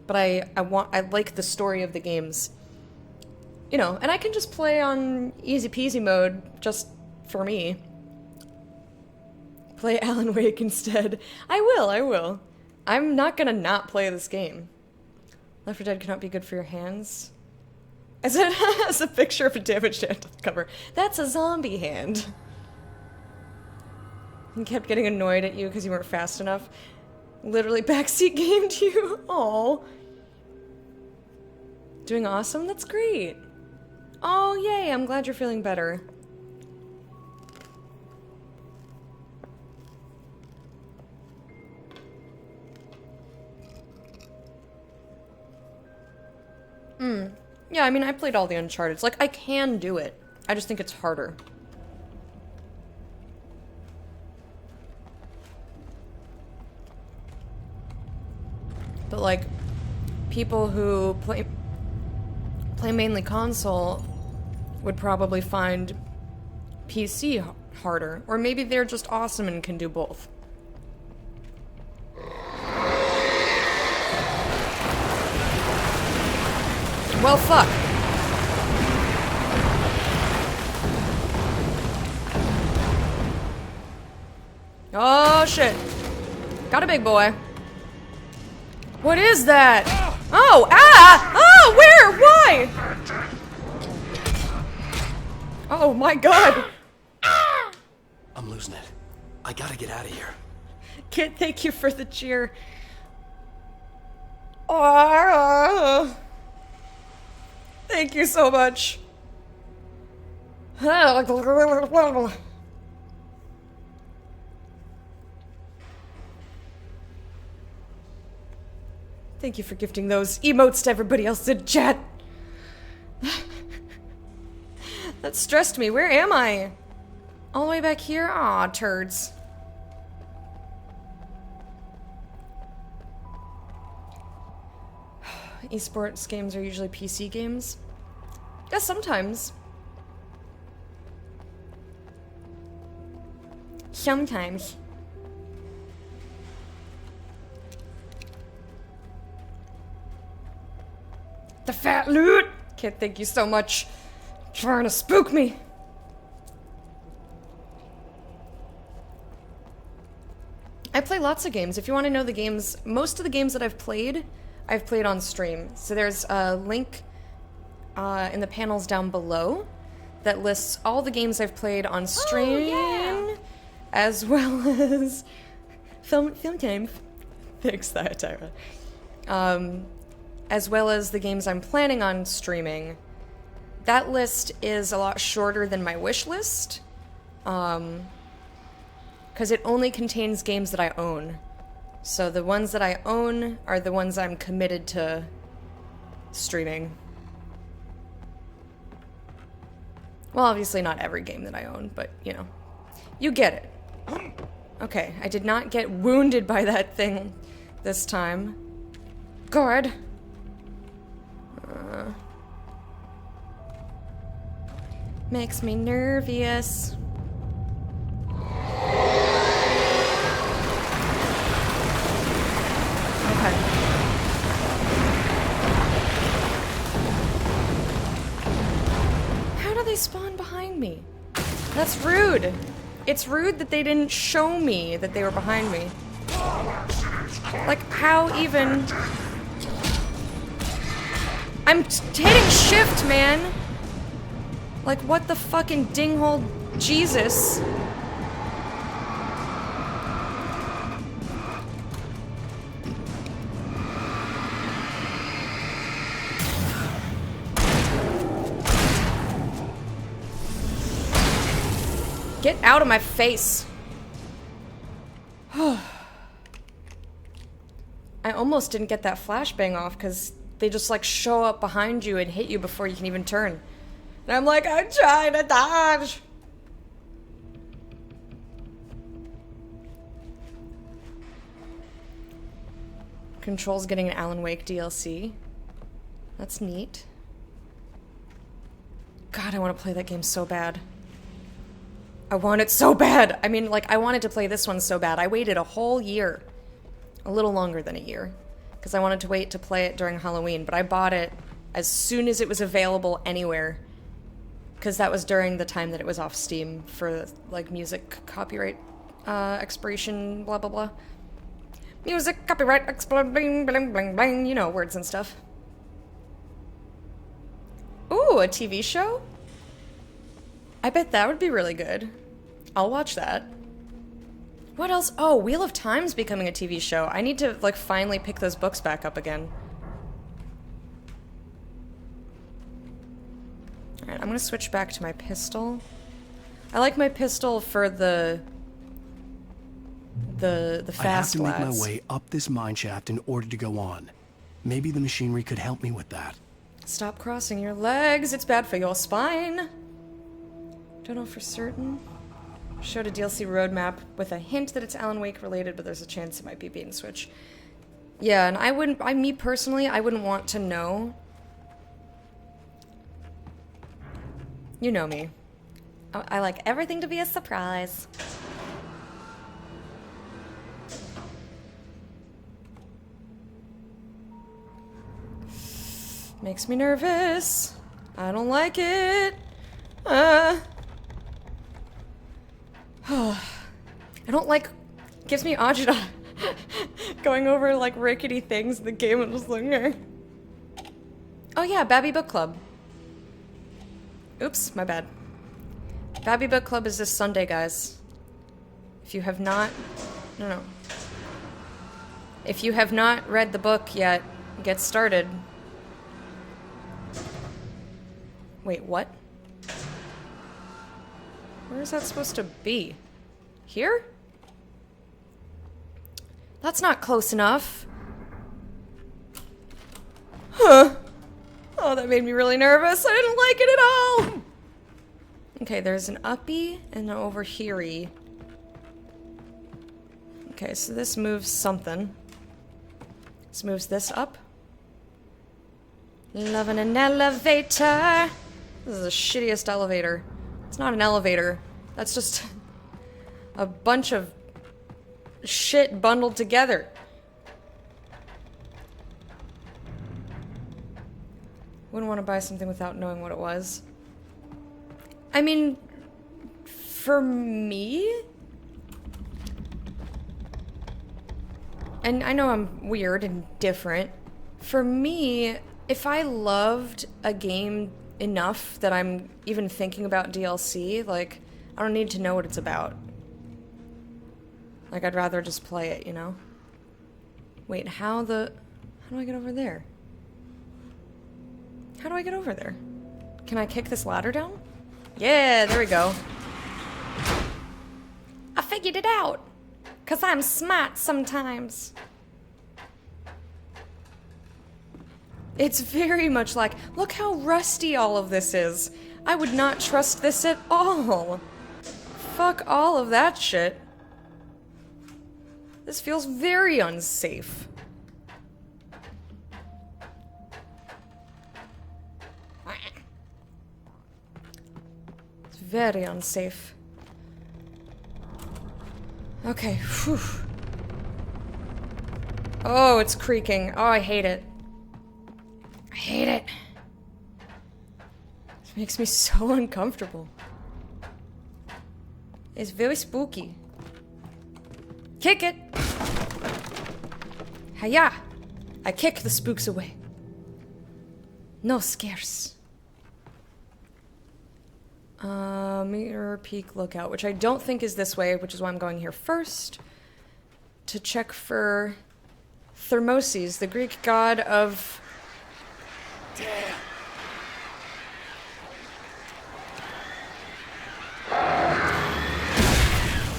But I like the story of the games. You know, and I can just play on easy peasy mode just for me. Play Alan Wake instead. I will. I'm not gonna not play this game. Left 4 Dead cannot be good for your hands. As it has a picture of a damaged hand on the cover. That's a zombie hand. He kept getting annoyed at you because you weren't fast enough. Literally backseat gamed you. Aw. Doing awesome? That's great. Oh, yay, I'm glad you're feeling better. Yeah, I mean, I played all the Uncharted. I can do it. I just think it's harder. But, people who play mainly console would probably find PC harder. Or maybe they're just awesome and can do both. Well, fuck. Oh, shit. Got a big boy. What is that? Oh, ah! Oh, where? Why? Oh, my God. I'm losing it. I gotta get out of here. Kid, thank you for the cheer. Oh. Thank you so much. Thank you for gifting those emotes to everybody else in chat. That stressed me. Where am I? All the way back here? Aw, turds. Esports games are usually PC games. Yeah, sometimes. Sometimes. The fat loot! Kid, thank you so much. Trying to spook me. I play lots of games. If you want to know the games, most of the games that I've played on stream. So there's a link in the panels down below that lists all the games I've played on stream, as well as film time. Thanks, Thyatira. As well as the games I'm planning on streaming. That list is a lot shorter than my wish list, because it only contains games that I own. So the ones that I own are the ones I'm committed to streaming. Well, obviously not every game that I own, but, you know. You get it. Okay, I did not get wounded by that thing this time. God. Makes me nervous. spawn behind me? That's rude. It's rude that they didn't show me that they were behind me. Like, how even... I'm hitting shift, man! Like, what the fucking dinghole Jesus? Get out of my face. I almost didn't get that flashbang off because they just like show up behind you and hit you before you can even turn. And I'm like, I'm trying to dodge. Control's getting an Alan Wake DLC. That's neat. God, I want to play that game so bad. I want it so bad. I mean, like, I wanted to play this one so bad. I waited a whole year. A little longer than a year. Because I wanted to wait to play it during Halloween. But I bought it as soon as it was available anywhere. Because that was during the time that it was off Steam for, like, music copyright expiration, blah, blah, blah. Music copyright expiration, bling, bling, bling, bling. You know, words and stuff. Ooh, a TV show? I bet that would be really good. I'll watch that. What else? Oh, Wheel of Time's becoming a TV show. I need to, like, finally pick those books back up again. Alright, I'm gonna switch back to my pistol. I like my pistol for the fast I have to make lads. my way up this mine shaft in order to go on. Maybe the machinery could help me with that. Stop crossing your legs. It's bad for your spine. Don't know for certain. Showed a DLC roadmap with a hint that it's Alan Wake related, but there's a chance it might be bait and switch. Yeah, and me personally, I wouldn't want to know. You know me. I like everything to be a surprise. Makes me nervous. I don't like it. I don't like... Gives me agita. Going over, like, rickety things in the game and just like... Oh yeah, Babby Book Club. Oops, my bad. Babby Book Club is this Sunday, guys. If you have not... No. If you have not read the book yet, get started. Wait, what? Where is that supposed to be? Here? That's not close enough. Huh. Oh, that made me really nervous. I didn't like it at all. Okay, there's an uppy and an over here-y. Okay, so this moves something. This moves this up. Loving an elevator. This is the shittiest elevator. It's not an elevator. That's just a bunch of shit bundled together. Wouldn't want to buy something without knowing what it was. I mean, for me... And I know I'm weird and different. For me, if I loved a game enough that I'm even thinking about DLC, like, I don't need to know what it's about. Like, I'd rather just play it, you know? Wait, how do I get over there? How do I get over there? Can I kick this ladder down? Yeah, there we go. I figured it out. 'Cause I'm smart sometimes. It's very much like, look how rusty all of this is. I would not trust this at all. Fuck all of that shit. This feels very unsafe. It's very unsafe. Okay, whew. Oh, it's creaking. Oh, I hate it. I hate it. It's It makes me so uncomfortable. It's very spooky. Kick it! Hiya! I kick the spooks away. No scares. Mirror Peak Lookout, which I don't think is this way, which is why I'm going here first. To check for Thermoses, the Greek god of... Damn!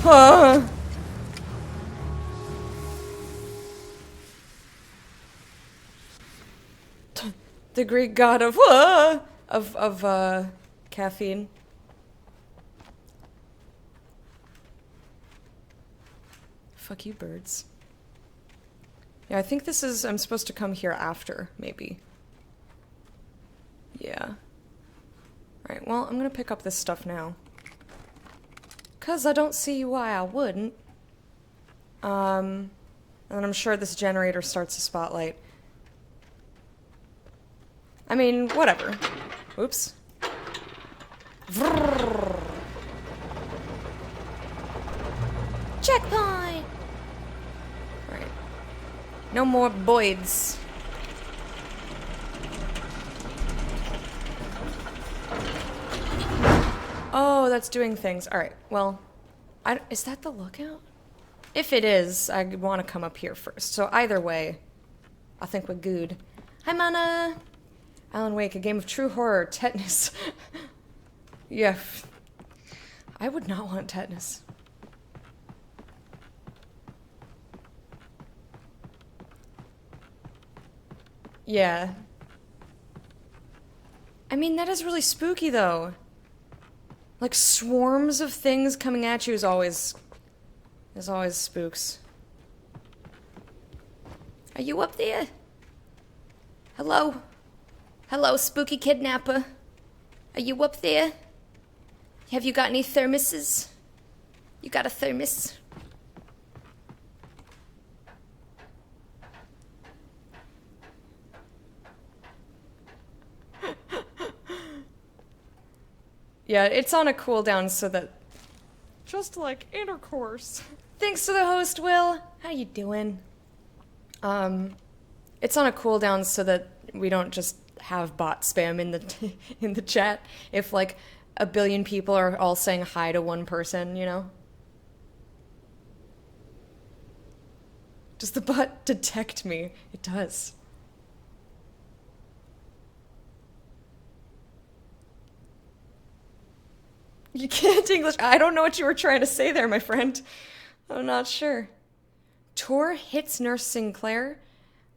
Ah. The Greek god of caffeine. Fuck you, birds. Yeah, I think this is... I'm supposed to come here after, maybe. Yeah. Alright, well, I'm gonna pick up this stuff now. 'Cause I don't see why I wouldn't. And I'm sure this generator starts a spotlight. I mean, whatever. Oops. Vrrr. Checkpoint! Right. No more Boyds. Oh, that's doing things. Alright, well... is that the lookout? If it is, I want to come up here first. So either way, I think we're good. Hi, Mana! Alan Wake, a game of true horror. Tetanus. Yeah. I would not want tetanus. Yeah. I mean, that is really spooky, though. Like, swarms of things coming at you is always spooks. Are you up there? Hello? Hello, spooky kidnapper. Are you up there? Have you got any thermoses? You got a thermos? Yeah, it's on a cooldown so that... Just like intercourse. Thanks to the host, Will. How you doing? It's on a cooldown so that we don't just have bot spam in the in the chat. If like a billion people are all saying hi to one person, you know? Does the bot detect me? It does. You can't English. I don't know what you were trying to say there, my friend. I'm not sure. Tor hits Nurse Sinclair?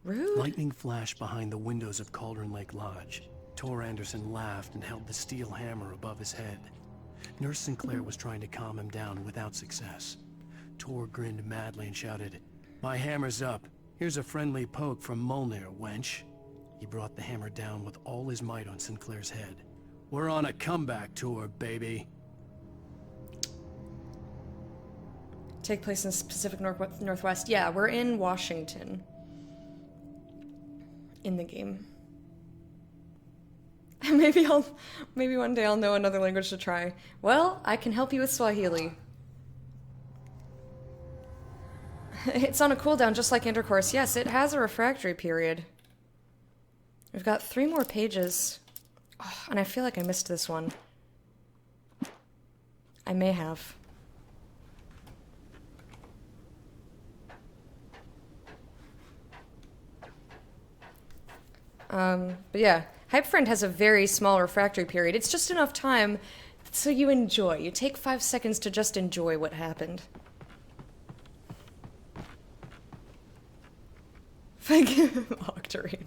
Rude. Lightning flashed behind the windows of Cauldron Lake Lodge. Tor Anderson laughed and held the steel hammer above his head. Nurse Sinclair was trying to calm him down without success. Tor grinned madly and shouted, "My hammer's up. Here's a friendly poke from Mjolnir, wench." He brought the hammer down with all his might on Sinclair's head. "We're on a comeback tour, baby." Take place in the Pacific Northwest. Yeah, we're in Washington. In the game. Maybe one day I'll know another language to try. Well, I can help you with Swahili. It's on a cooldown just like intercourse. Yes, it has a refractory period. We've got 3 more pages. Oh, and I feel like I missed this one. I may have. But yeah, Hype Friend has a very small refractory period. It's just enough time so you enjoy. You take 5 seconds to just enjoy what happened. Thank you, Octarine.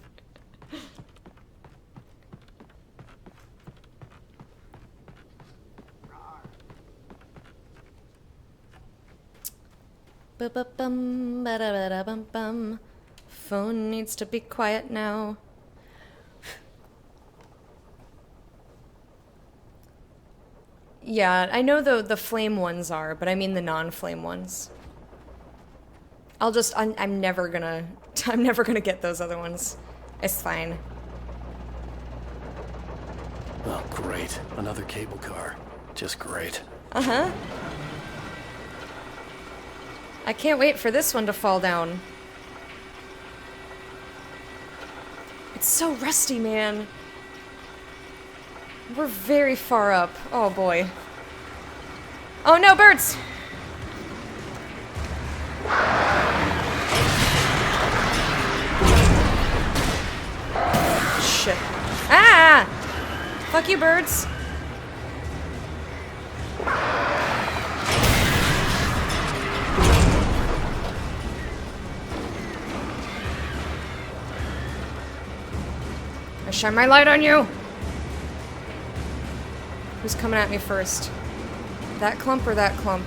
Ba-ba-bum, ba-da-ba-da-bum-bum. Phone needs to be quiet now. Yeah, I know the flame ones are, but I mean the non-flame ones. I'm never gonna get those other ones. It's fine. Oh, great. Another cable car. Just great. Uh-huh. I can't wait for this one to fall down. It's so rusty, man. We're very far up. Oh, boy. Oh, no, birds! Shit. Ah! Fuck you, birds. I shine my light on you! Who's coming at me first? That clump or that clump?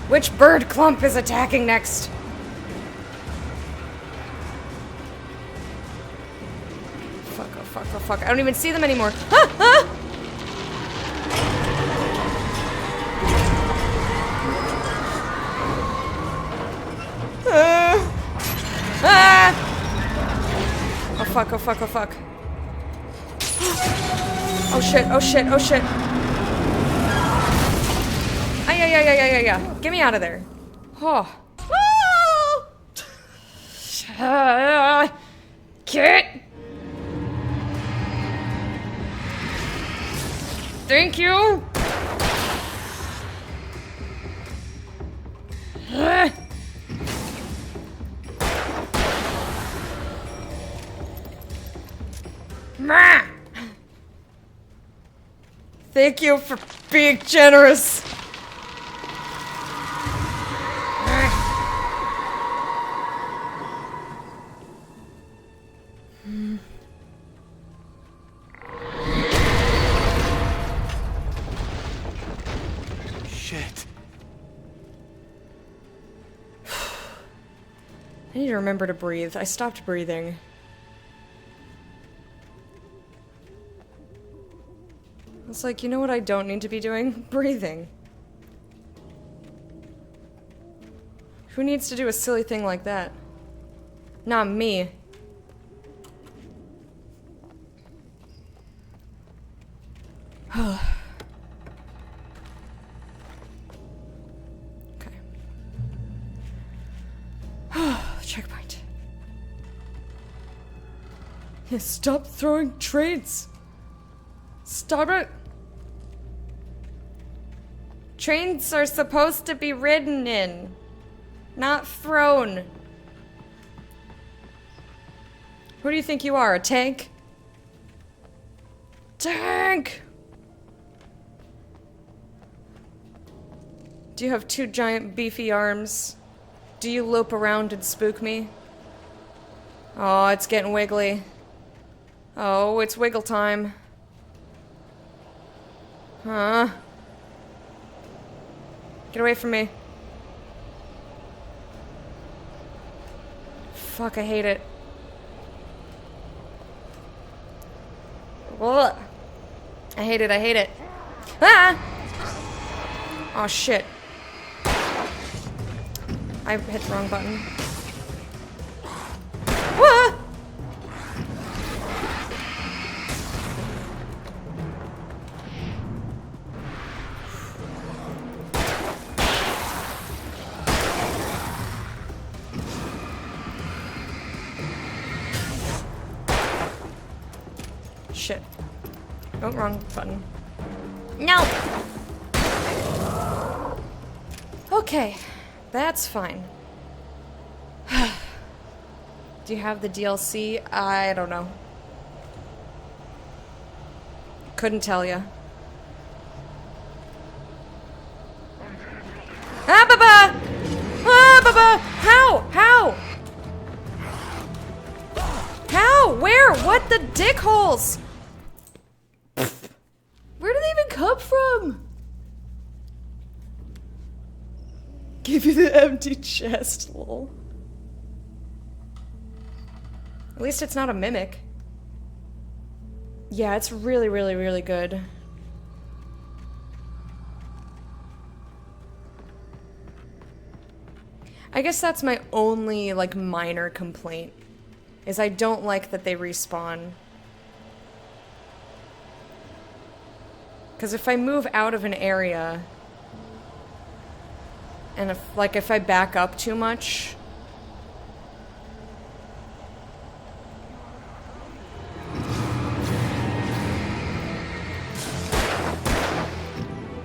Which bird clump is attacking next? Fuck, oh fuck, oh fuck. I don't even see them anymore. Ah! Ah! Ah! Oh fuck, oh fuck, oh fuck. Oh shit, oh shit, oh shit. Yeah. Get me out of there. Oh. Kit! Thank you! Thank you for being generous. Shit. I need to remember to breathe. I stopped breathing. It's like, you know what I don't need to be doing? Breathing. Who needs to do a silly thing like that? Not me. Okay. Checkpoint. Yeah, stop throwing trains. Stop it. Trains are supposed to be ridden in, not thrown. Who do you think you are, a tank? Tank! Do you have two giant beefy arms? Do you lope around and spook me? Oh, it's getting wiggly. Oh, it's wiggle time. Huh? Get away from me. Fuck, I hate it. Ugh. I hate it, I hate it. Ah! Oh shit. I hit the wrong button. Ah! Shit. Oh, wrong button. No! Okay, that's fine. Do you have the DLC? I don't know. Couldn't tell ya. Ah, Baba! Ah, Baba! How? How? How? Where? What the dickholes? Where do they even come from? Give you the empty chest, lol. At least it's not a mimic. Yeah, it's really, really, really good. I guess that's my only, like, minor complaint. Is I don't like that they respawn. Because if I move out of an area, and if I back up too much...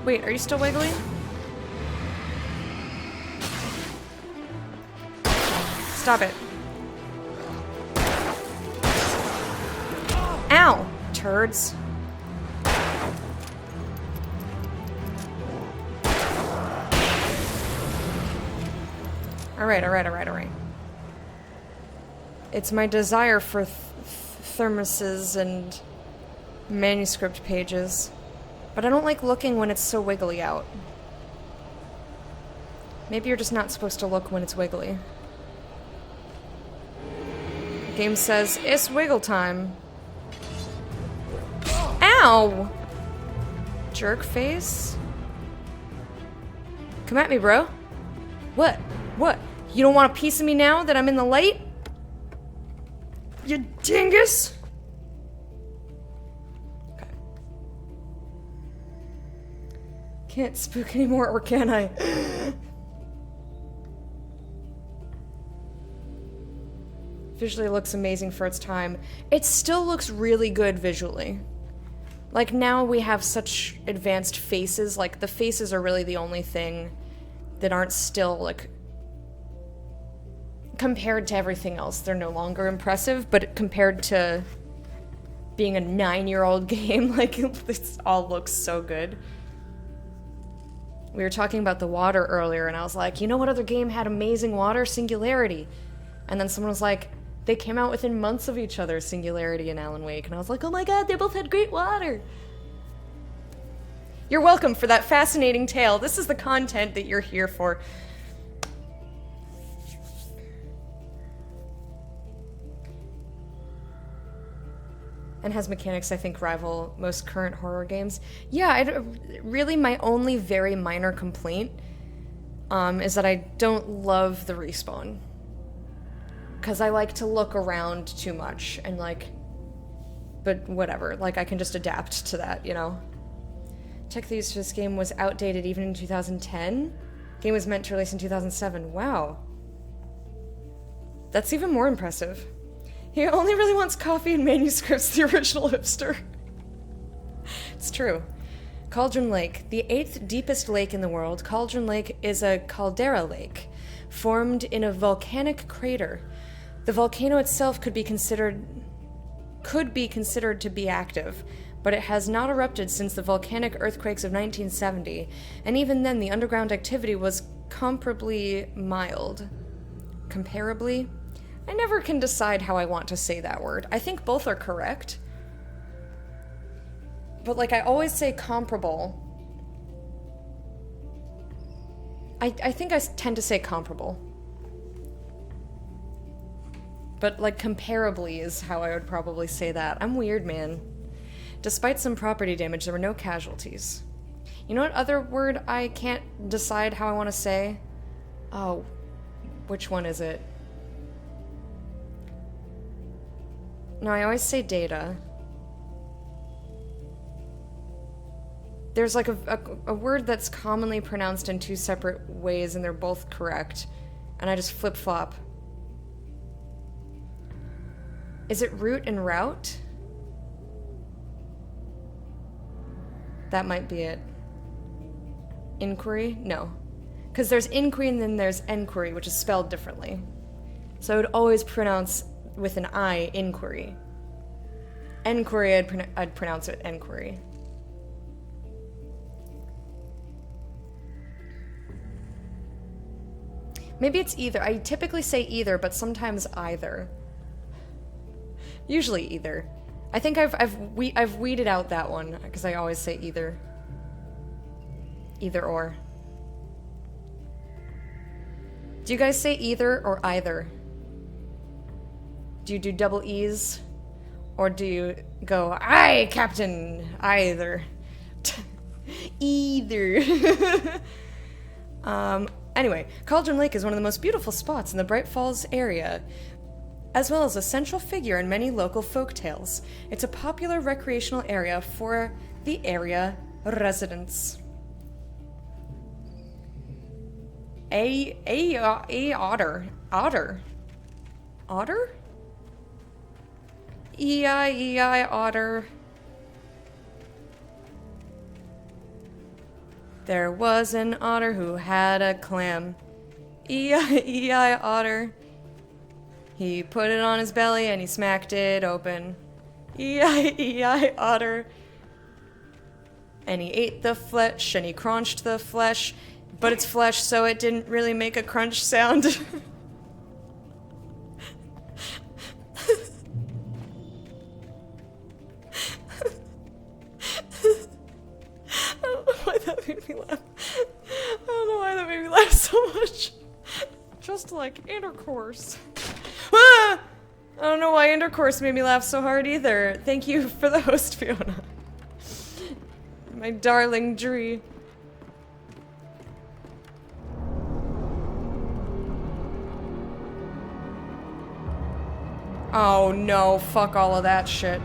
Wait, are you still wiggling? Stop it. Ow! Turds. Alright. It's my desire for thermoses and manuscript pages. But I don't like looking when it's so wiggly out. Maybe you're just not supposed to look when it's wiggly. The game says, it's wiggle time. Ow! Jerk face? Come at me, bro. What? What? You don't want a piece of me now that I'm in the light? You dingus! Okay. Can't spook anymore, or can I? Visually looks amazing for its time. It still looks really good visually. Like, now we have such advanced faces, like, the faces are really the only thing that aren't still, like, compared to everything else, they're no longer impressive, but compared to being a 9-year-old game, like, this all looks so good. We were talking about the water earlier, and I was like, you know what other game had amazing water? Singularity. And then someone was like, they came out within months of each other, Singularity and Alan Wake, and I was like, oh my god, they both had great water! You're welcome for that fascinating tale. This is the content that you're here for. And has mechanics, I think, rival most current horror games. Yeah, really my only very minor complaint is that I don't love the respawn. Because I like to look around too much, and like... But whatever, like I can just adapt to that, you know? Tech that used for this game was outdated even in 2010. Game was meant to release in 2007. Wow. That's even more impressive. He only really wants coffee and manuscripts, the original hipster. It's true. Cauldron Lake. The 8th deepest lake in the world, Cauldron Lake is a caldera lake, formed in a volcanic crater. The volcano itself could be considered to be active, but it has not erupted since the volcanic earthquakes of 1970, and even then the underground activity was comparably mild. Comparably? I never can decide how I want to say that word. I think both are correct. But, like, I always say comparable. I think I tend to say comparable. But, like, comparably is how I would probably say that. I'm weird, man. Despite some property damage, there were no casualties. You know what other word I can't decide how I want to say? Oh, which one is it? No, I always say data. There's like a word that's commonly pronounced in two separate ways, and they're both correct. And I just flip-flop. Is it root and route? That might be it. Inquiry? No. Because there's inquiry and then there's enquiry, which is spelled differently. So I would always pronounce with an I, inquiry. Enquiry, I'd pronounce it enquiry. Maybe it's either. I typically say either, but sometimes either. Usually either. I think I've weeded out that one, because I always say either. Either or. Do you guys say either or either? Do you do double E's? Or do you go, aye, Captain, either? Either. Anyway, Cauldron Lake is one of the most beautiful spots in the Bright Falls area, as well as a central figure in many local folk tales. It's a popular recreational area for the area residence. A otter. Otter. Otter? E-I, otter. There was an otter who had a clam. E-I, otter. He put it on his belly and he smacked it open. E-I, otter. And he ate the flesh and he crunched the flesh, but it's flesh, so it didn't really make a crunch sound. I don't know why that made me laugh. I don't know why that made me laugh so much. Just like intercourse. Ah! I don't know why intercourse made me laugh so hard either. Thank you for the host, Fiona. My darling Dree. Oh no, fuck all of that shit.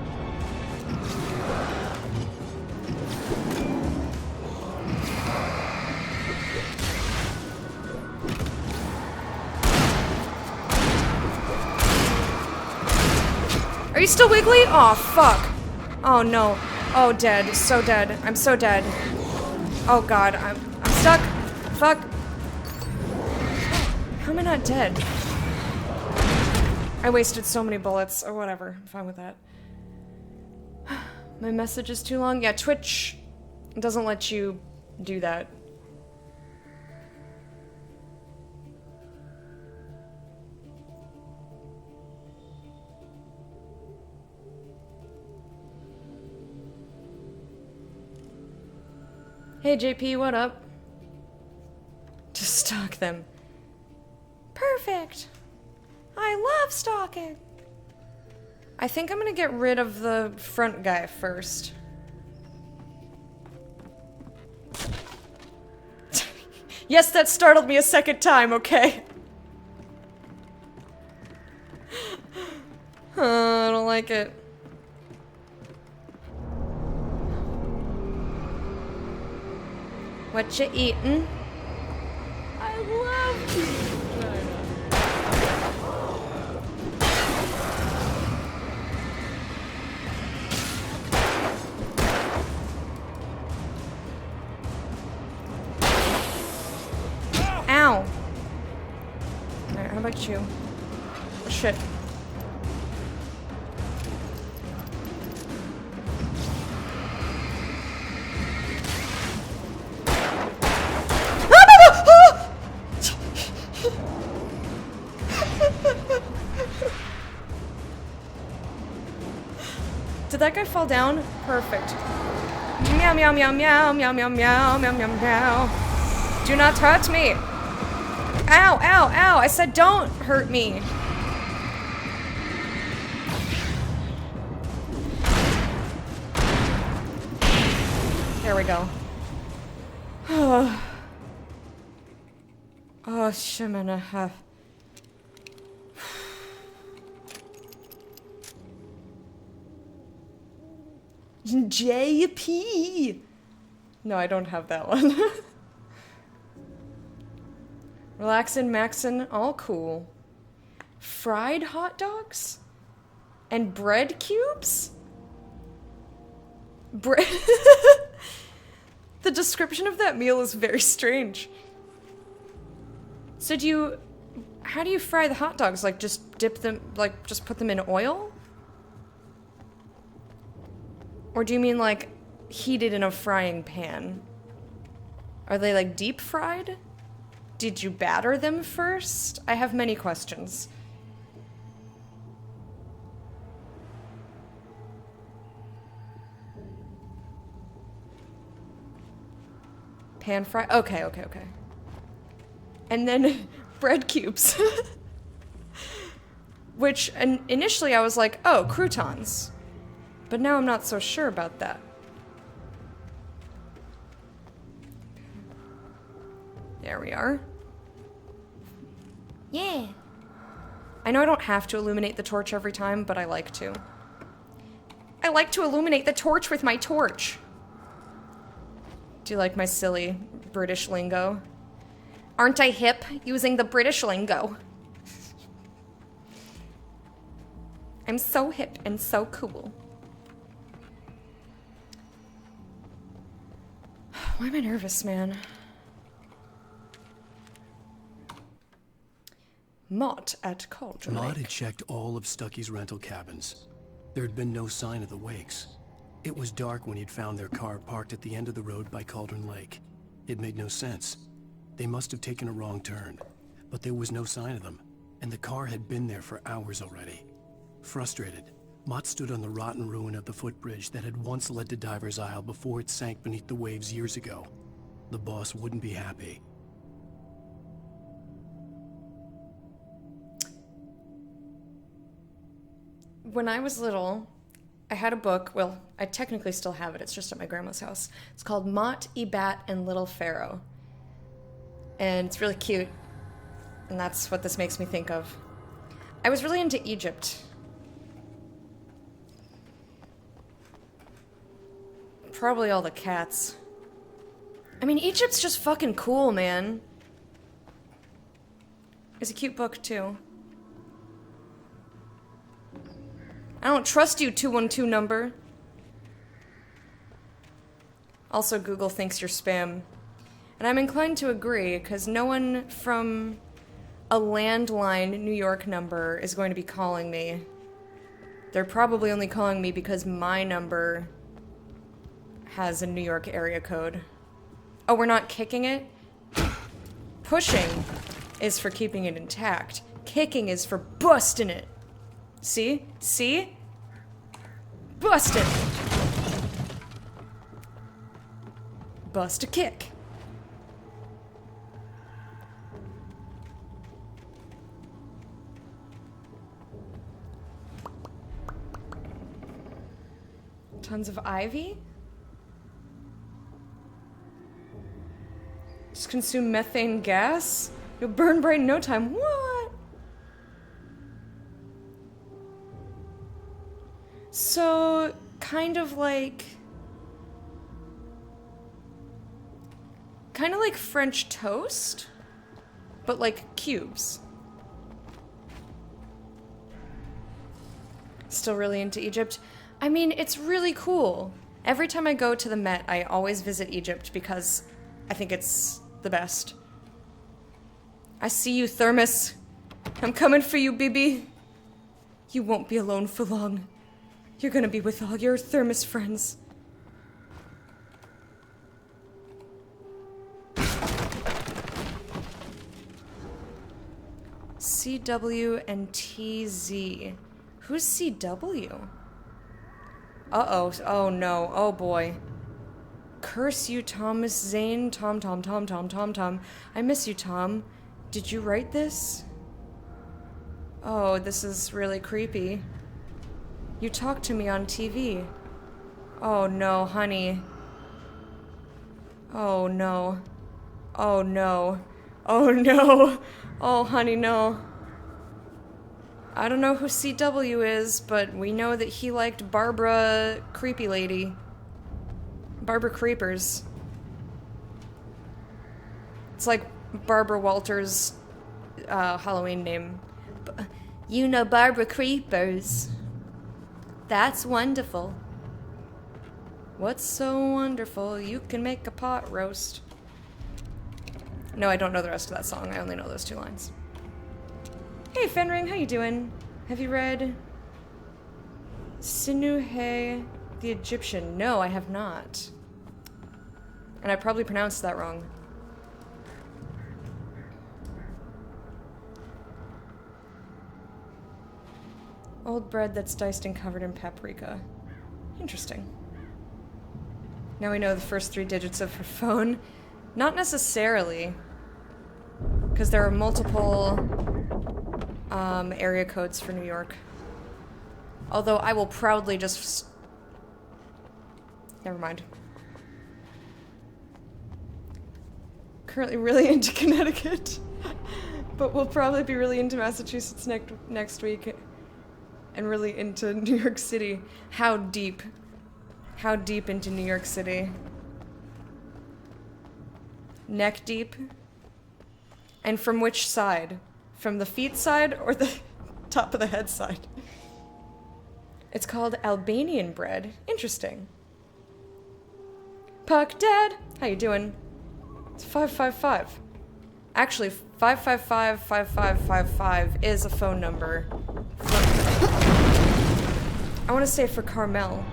Are you still wiggly? Oh, fuck. Oh, no. Oh, dead. So dead. I'm so dead. Oh, God. I'm stuck. Fuck. How am I not dead? I wasted so many bullets. Or whatever. I'm fine with that. My message is too long. Yeah, Twitch doesn't let you do that. Hey JP, what up? To stalk them. Perfect! I love stalking! I think I'm gonna get rid of the front guy first. Yes, that startled me a second time, okay? I don't like it. What you eatin'? I love Ow! Alright, how about you? Oh, shit. Did that guy fall down? Perfect. Meow, meow, meow, meow, meow, meow, meow, meow, meow, meow. Do not touch me. Ow, ow, ow. I said don't hurt me. There we go. Oh, shimana. JP! No, I don't have that one. Relaxin', Maxin', all cool. Fried hot dogs? And bread cubes? Bread. The description of that meal is very strange. So how do you fry the hot dogs? Like, just dip them, like, just put them in oil? Or do you mean, like, heated in a frying pan? Are they, like, deep fried? Did you batter them first? I have many questions. Pan fry? Okay, okay, okay. And then bread cubes. Which, initially I was like, oh, croutons. But now I'm not so sure about that. There we are. Yeah. I know I don't have to illuminate the torch every time, but I like to. I like to illuminate the torch with my torch. Do you like my silly British lingo? Aren't I hip using the British lingo? I'm so hip and so cool. Why am I nervous, man? Mott at Cauldron Mott had Lake. checked all of Stucky's rental cabins. There had been no sign of the Wakes. It was dark when he'd found their car parked at the end of the road by Cauldron Lake. It made no sense. They must have taken a wrong turn, but there was no sign of them, and the car had been there for hours already. Frustrated, Mott stood on the rotten ruin of the footbridge that had once led to Diver's Isle before it sank beneath the waves years ago. The boss wouldn't be happy. When I was little, I had a book. Well, I technically still have it. It's just at my grandma's house. It's called Mott, Ebat, and Little Pharaoh. And it's really cute. And that's what this makes me think of. I was really into Egypt. Probably all the cats. I mean, Egypt's just fucking cool, man. It's a cute book, too. I don't trust you, 212 number. Also, Google thinks you're spam. And I'm inclined to agree, because no one from a landline New York number is going to be calling me. They're probably only calling me because my number has a New York area code. Oh, we're not kicking it? Pushing is for keeping it intact. Kicking is for busting it. See? See? Bust it! Bust a kick. Tons of ivy? Just consume methane gas? You'll burn bright in no time. What? So, kind of like French toast, but like cubes. Still really into Egypt. I mean, it's really cool. Every time I go to the Met, I always visit Egypt because I think it's the best. I see you, Thermos. I'm coming for you, Bibi. You won't be alone for long. You're gonna be with all your Thermos friends. CW and TZ. Who's CW? Uh-oh. Oh, no. Oh, boy. Curse you, Thomas Zane. Tom. I miss you, Tom. Did you write this? Oh, this is really creepy. You talked to me on TV. Oh, no, honey. Oh, no. Oh, no. Oh, no. Oh, honey, no. I don't know who CW is, but we know that he liked Barbara Creepy Lady. Barbara Creepers. It's like Barbara Walters' Halloween name. You know Barbara Creepers. That's wonderful. What's so wonderful? You can make a pot roast. No, I don't know the rest of that song. I only know those two lines. Hey, Fenring, how you doing? Have you read Sinuhe the Egyptian? No, I have not. And I probably pronounced that wrong. Old bread that's diced and covered in paprika. Interesting. Now we know the first 3 digits of her phone. Not necessarily, because there are multiple area codes for New York. Although I will proudly just... Never mind. Currently really into Connecticut, but we'll probably be really into Massachusetts next week, and really into New York City. How deep into New York City? neck deep. And from which side? From the feet side or the top of the head side? It's called Albanian bread. Interesting. Puck Dad, how you doing? It's 555. Actually, 555-5555 is a phone number. I want to say for Carmel.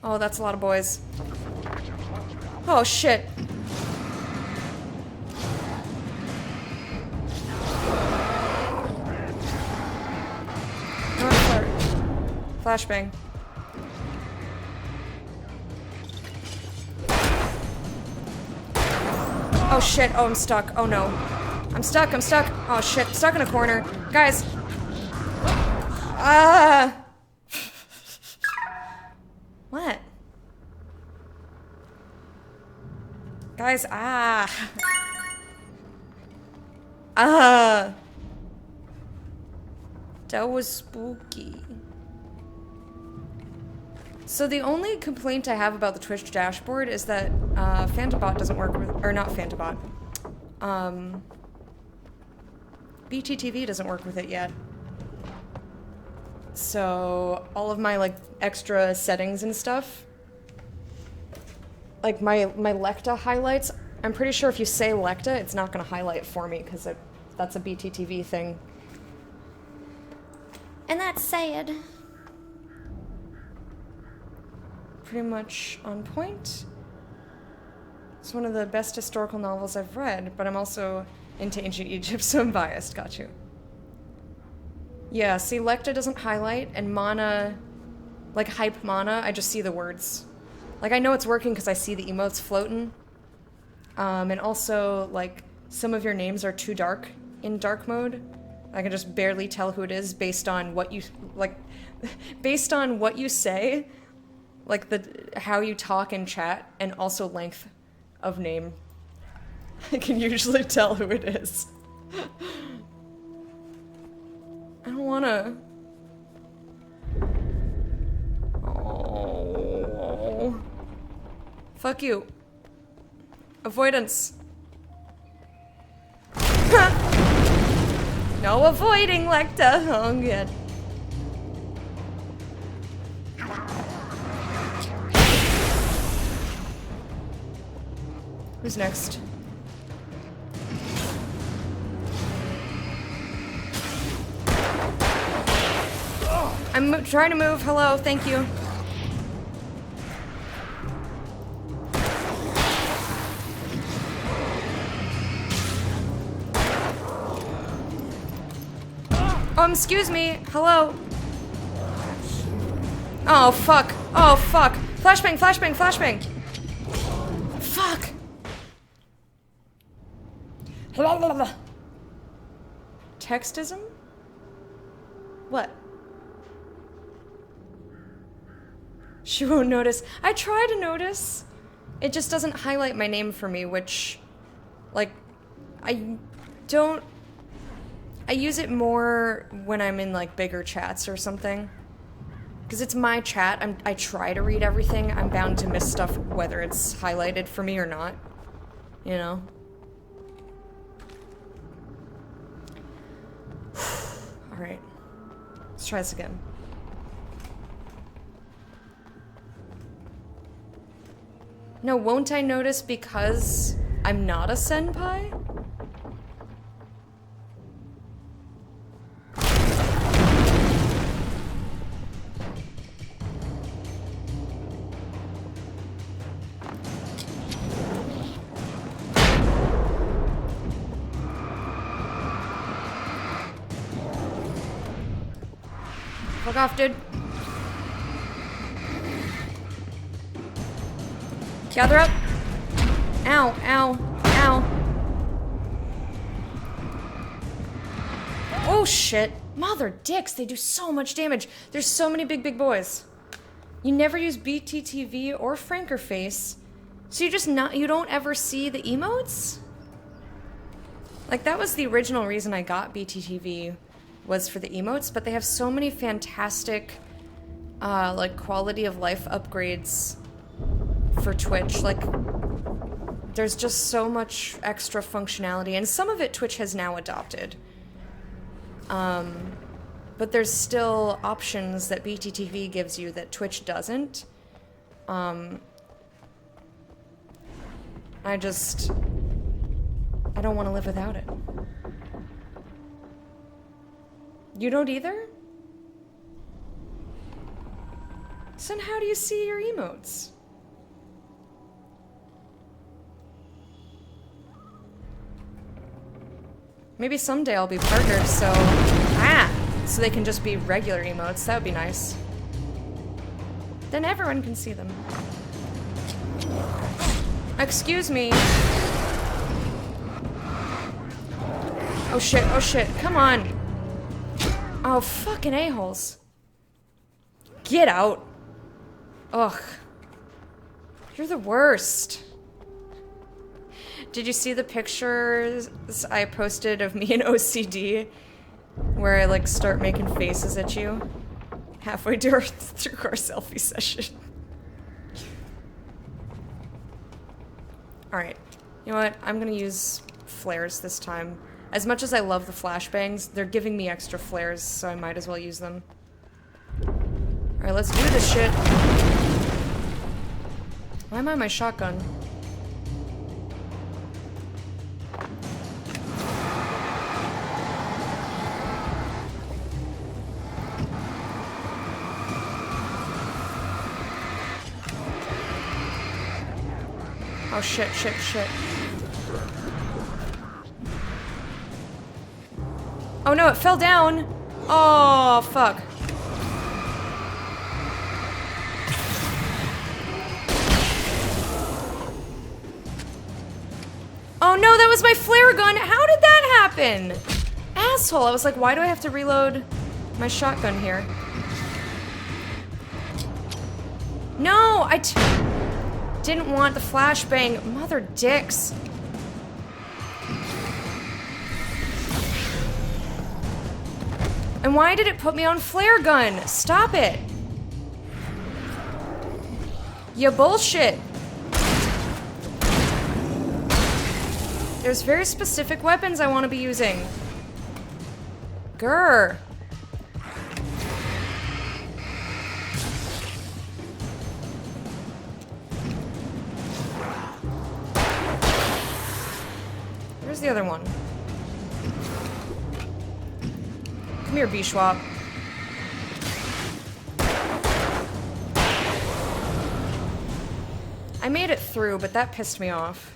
Oh, that's a lot of boys. Oh, shit. Flashbang. Oh shit, oh I'm stuck, oh no. I'm stuck, oh shit, stuck in a corner. Guys. Ah! What? Guys, ah. Ah. That was spooky. So the only complaint I have about the Twitch dashboard is that Phantombot doesn't work with, or not Phantombot. BTTV doesn't work with it yet. So all of my like extra settings and stuff, like my Lecta highlights, I'm pretty sure if you say Lecta, it's not gonna highlight for me because that's a BTTV thing. And that's sad. Pretty much on point. It's one of the best historical novels I've read, but I'm also into ancient Egypt, so I'm biased. Got you. Yeah, see, Lecta doesn't highlight, and Mana, like hype Mana, I just see the words. Like, I know it's working because I see the emotes floating. And also, like, some of your names are too dark in dark mode. I can just barely tell who it is based on what you, like, based on what you say. Like how you talk in chat, and also length of name. I can usually tell who it is. I don't wanna. Oh. Fuck you. Avoidance. No avoiding, Lecta. Oh, good. Who's next? I'm trying to move. Hello, thank you. Excuse me. Hello. Oh, fuck. Oh, fuck. Flashbang, flashbang, flashbang. Fuck. Textism? What? She won't notice. I try to notice. It just doesn't highlight my name for me, which, like, I use it more when I'm in, like, bigger chats or something. Because it's my chat, I try to read everything. I'm bound to miss stuff whether it's highlighted for me or not. You know? Alright. Let's try this again. No, won't I notice because I'm not a senpai? Fuck off, dude. Gather up. Ow, ow, ow. Oh shit. Mother dicks, they do so much damage. There's so many big boys. You never use BTTV or Frankerface, so you don't ever see the emotes? Like, that was the original reason I got BTTV, was for the emotes, but they have so many fantastic, like, quality of life upgrades for Twitch. Like, There's just so much extra functionality, and some of it Twitch has now adopted. But there's still options that BTTV gives you that Twitch doesn't. I don't want to live without it. You don't either? So then how do you see your emotes? Maybe someday I'll be partnered, so they can just be regular emotes. That would be nice. Then everyone can see them. Excuse me. Oh shit, come on. Oh, fucking a-holes. Get out. Ugh. You're the worst. Did you see the pictures I posted of me in OCD? Where I, like, start making faces at you? Halfway through our selfie session. Alright. You know what? I'm gonna use flares this time. As much as I love the flashbangs, they're giving me extra flares, so I might as well use them. Alright, let's do this shit. Why am I on my shotgun? Oh shit. Oh no, it fell down! Oh, fuck. Oh no, that was my flare gun! How did that happen? Asshole, I was like, why do I have to reload my shotgun here? No, I didn't want the flashbang. Mother dicks. And why did it put me on flare gun? Stop it. You bullshit. There's very specific weapons I want to be using. Grr. Where's the other one? Come here, Bishwap. I made it through, but that pissed me off.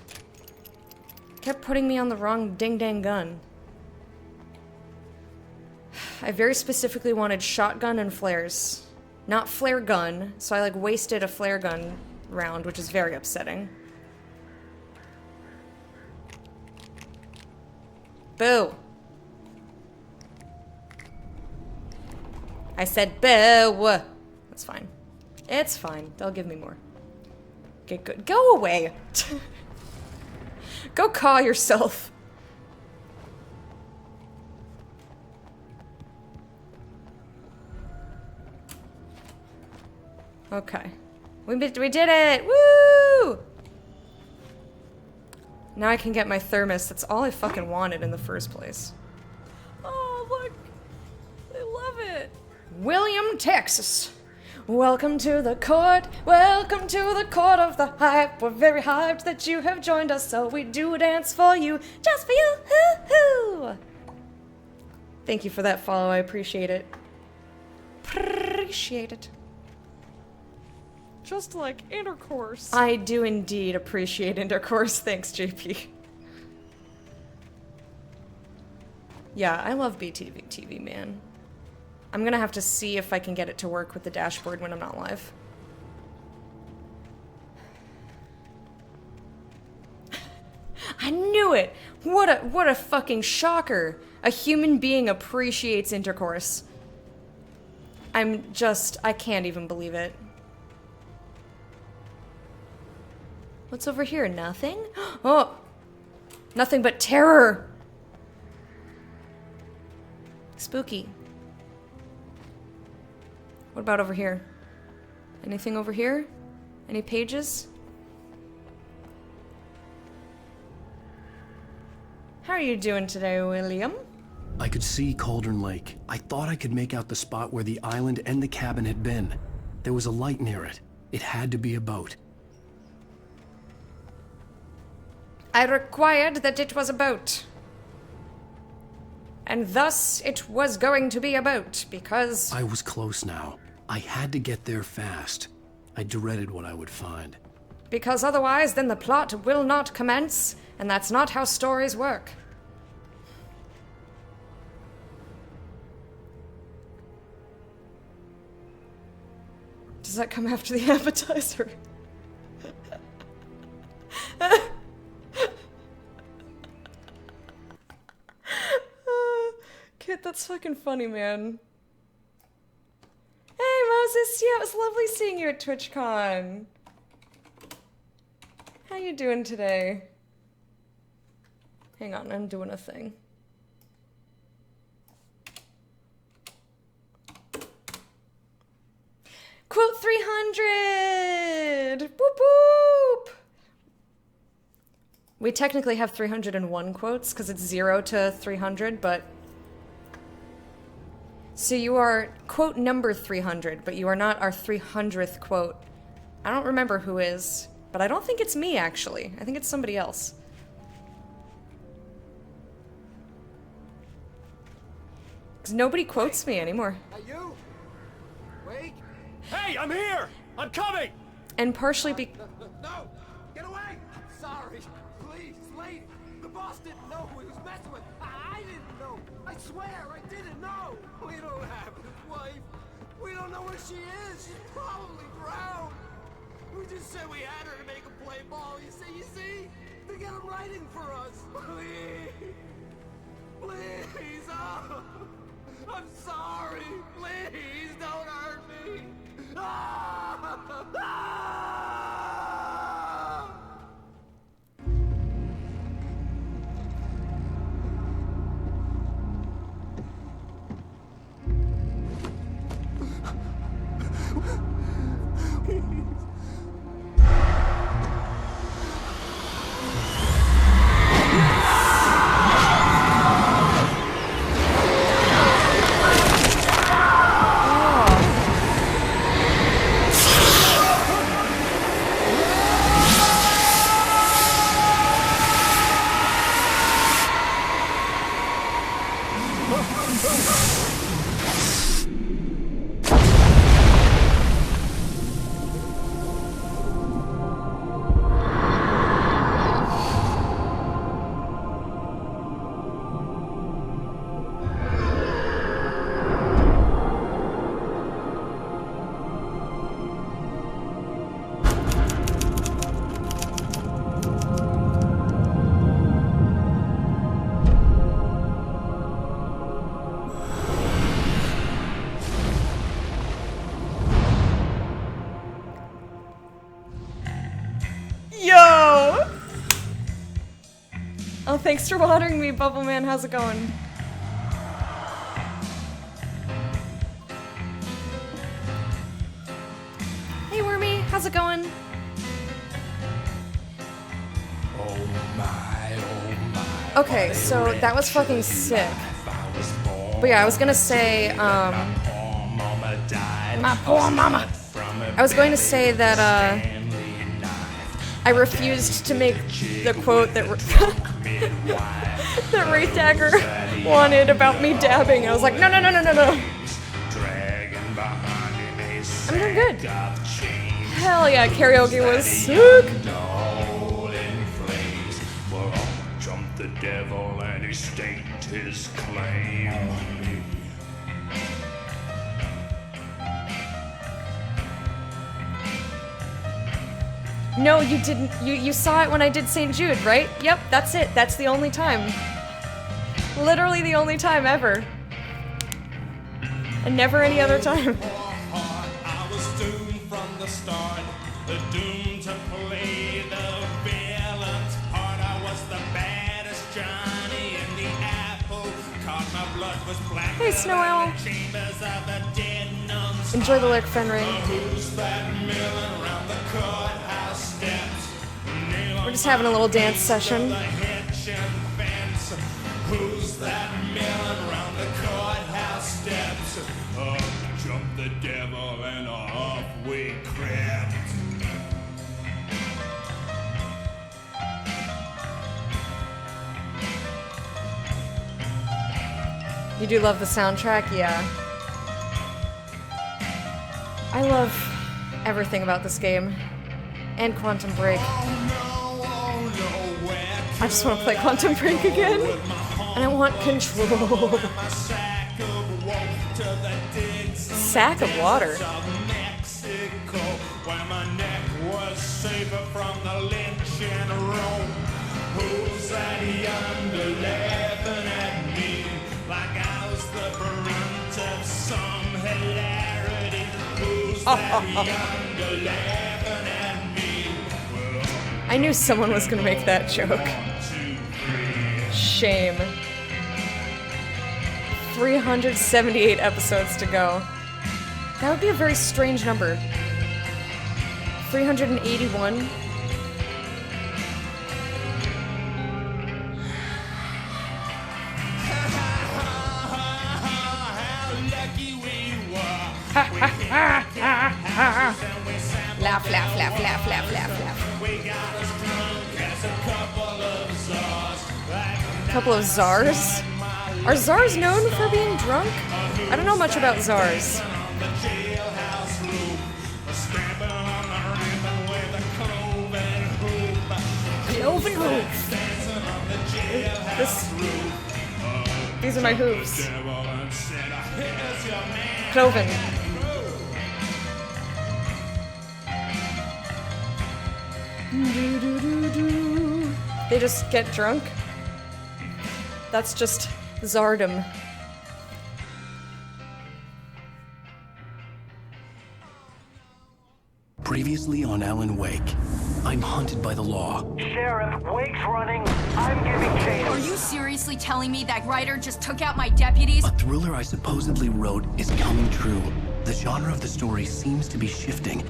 Kept putting me on the wrong ding-dang gun. I very specifically wanted shotgun and flares. Not flare gun, so I, like, wasted a flare gun round, which is very upsetting. Boo! I said boo! That's fine. It's fine. They'll give me more. Get good. Go away! Go call yourself. Okay. We did it! Woo! Now I can get my thermos. That's all I fucking wanted in the first place. Oh, look! I love it! William, Texas. Welcome to the court. Welcome to the court of the hype. We're very hyped that you have joined us, so we do a dance for you. Just for you. Hoo-hoo! Thank you for that follow. I appreciate it. Appreciate it. Just like intercourse. I do indeed appreciate intercourse. Thanks, JP. Yeah, I love BTV, man. I'm gonna have to see if I can get it to work with the dashboard when I'm not live. I knew it! What a fucking shocker! A human being appreciates intercourse. I can't even believe it. What's over here? Nothing? Oh! Nothing but terror! Spooky. What about over here? Anything over here? Any pages? are you doing today, William? I could see Cauldron Lake. I thought I could make out the spot where the island and the cabin had been. There was a light near it. It had to be a boat. I required that it was a boat. And thus it was going to be a boat, because... I was close now. I had to get there fast. I dreaded what I would find. Because otherwise, then the plot will not commence, and that's not how stories work. Does that come after the appetizer? Kid, that's fucking funny, man. Hey, Moses. Yeah, it was lovely seeing you at TwitchCon. How you doing today? Hang on, I'm doing a thing. Quote 300! Boop boop! We technically have 301 quotes, because it's 0 to 300, but... So you are quote number 300, but you are not our 300th quote. I don't remember who is, but I don't think it's me, actually. I think it's somebody else. Because nobody quotes me anymore. Hey, you! Wait! Hey, I'm here! I'm coming! And partially No! Get away! Sorry! Please, leave! The boss didn't know who he was messing with! I didn't know! I swear, I didn't know! We don't have his wife! We don't know where she is! She's probably drowned! We just said we had her to make him play ball, you see? To get him writing for us! Please! Please! Oh! I'm sorry! Please, don't hurt me! Ah! Ah! Yo! Oh, thanks for watering me, Bubble Man. How's it going? Hey, Wormy. How's it going? Okay, so that was fucking sick. But yeah, I was gonna say, my poor mama. I was going to say that, I refused to make the quote that that Wraith Dagger wanted about me dabbing. I was like, no. I'm doing good. Hell yeah, karaoke was sick. Jumped the devil and he staked his claim. No, you didn't. You saw it when I did St. Jude, right? Yep, that's it. That's the only time. Literally the only time ever. And never any other time. I was doomed from the start, doomed to play the villain's part. I was the baddest Johnny in the apple cart. My blood was black. Hey, Snow Owl. Chambers of the dead nuns. Enjoy the lyric, Fenrir. Who's that milling around the courthouse steps? We're just having a little dance session. The hitch and fence. we crept. You do love the soundtrack? Yeah. I love everything about this game. And Quantum Break. I just want to play Quantum Break again. And I want control. Sack of water. Where my neck was safer from the lynching room. Who's that yonder laughing at me like I was the brunt of some hilarity? Who's that yonder laughing at me? I knew someone was going to make that joke. Shame. 378 episodes to go. That would be a very strange number. 381. Laugh, laugh, laugh, laugh, laugh, laugh, laugh. Couple of czars? Are czars known for being drunk? I don't know much about czars. Cloven hoof. These are my hooves. Cloven. They just get drunk? That's just czardom. Previously on Alan Wake, I'm hunted by the law. Sheriff, Wake's running. I'm giving chase. Are you seriously telling me that Ryder just took out my deputies? A thriller I supposedly wrote is coming true. The genre of the story seems to be shifting.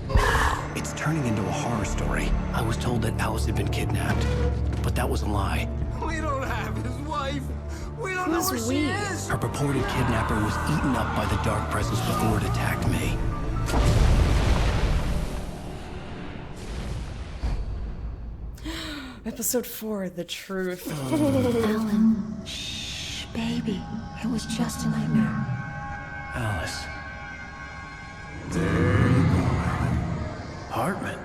It's turning into a horror story. I was told that Alice had been kidnapped, but that was a lie. We don't have his wife. We don't know where she is. Her purported kidnapper was eaten up by the dark presence before it attacked me. Episode 4, The Truth. Alan, shh, baby. It was just a nightmare. Alice. There you go, Alan. Hartman,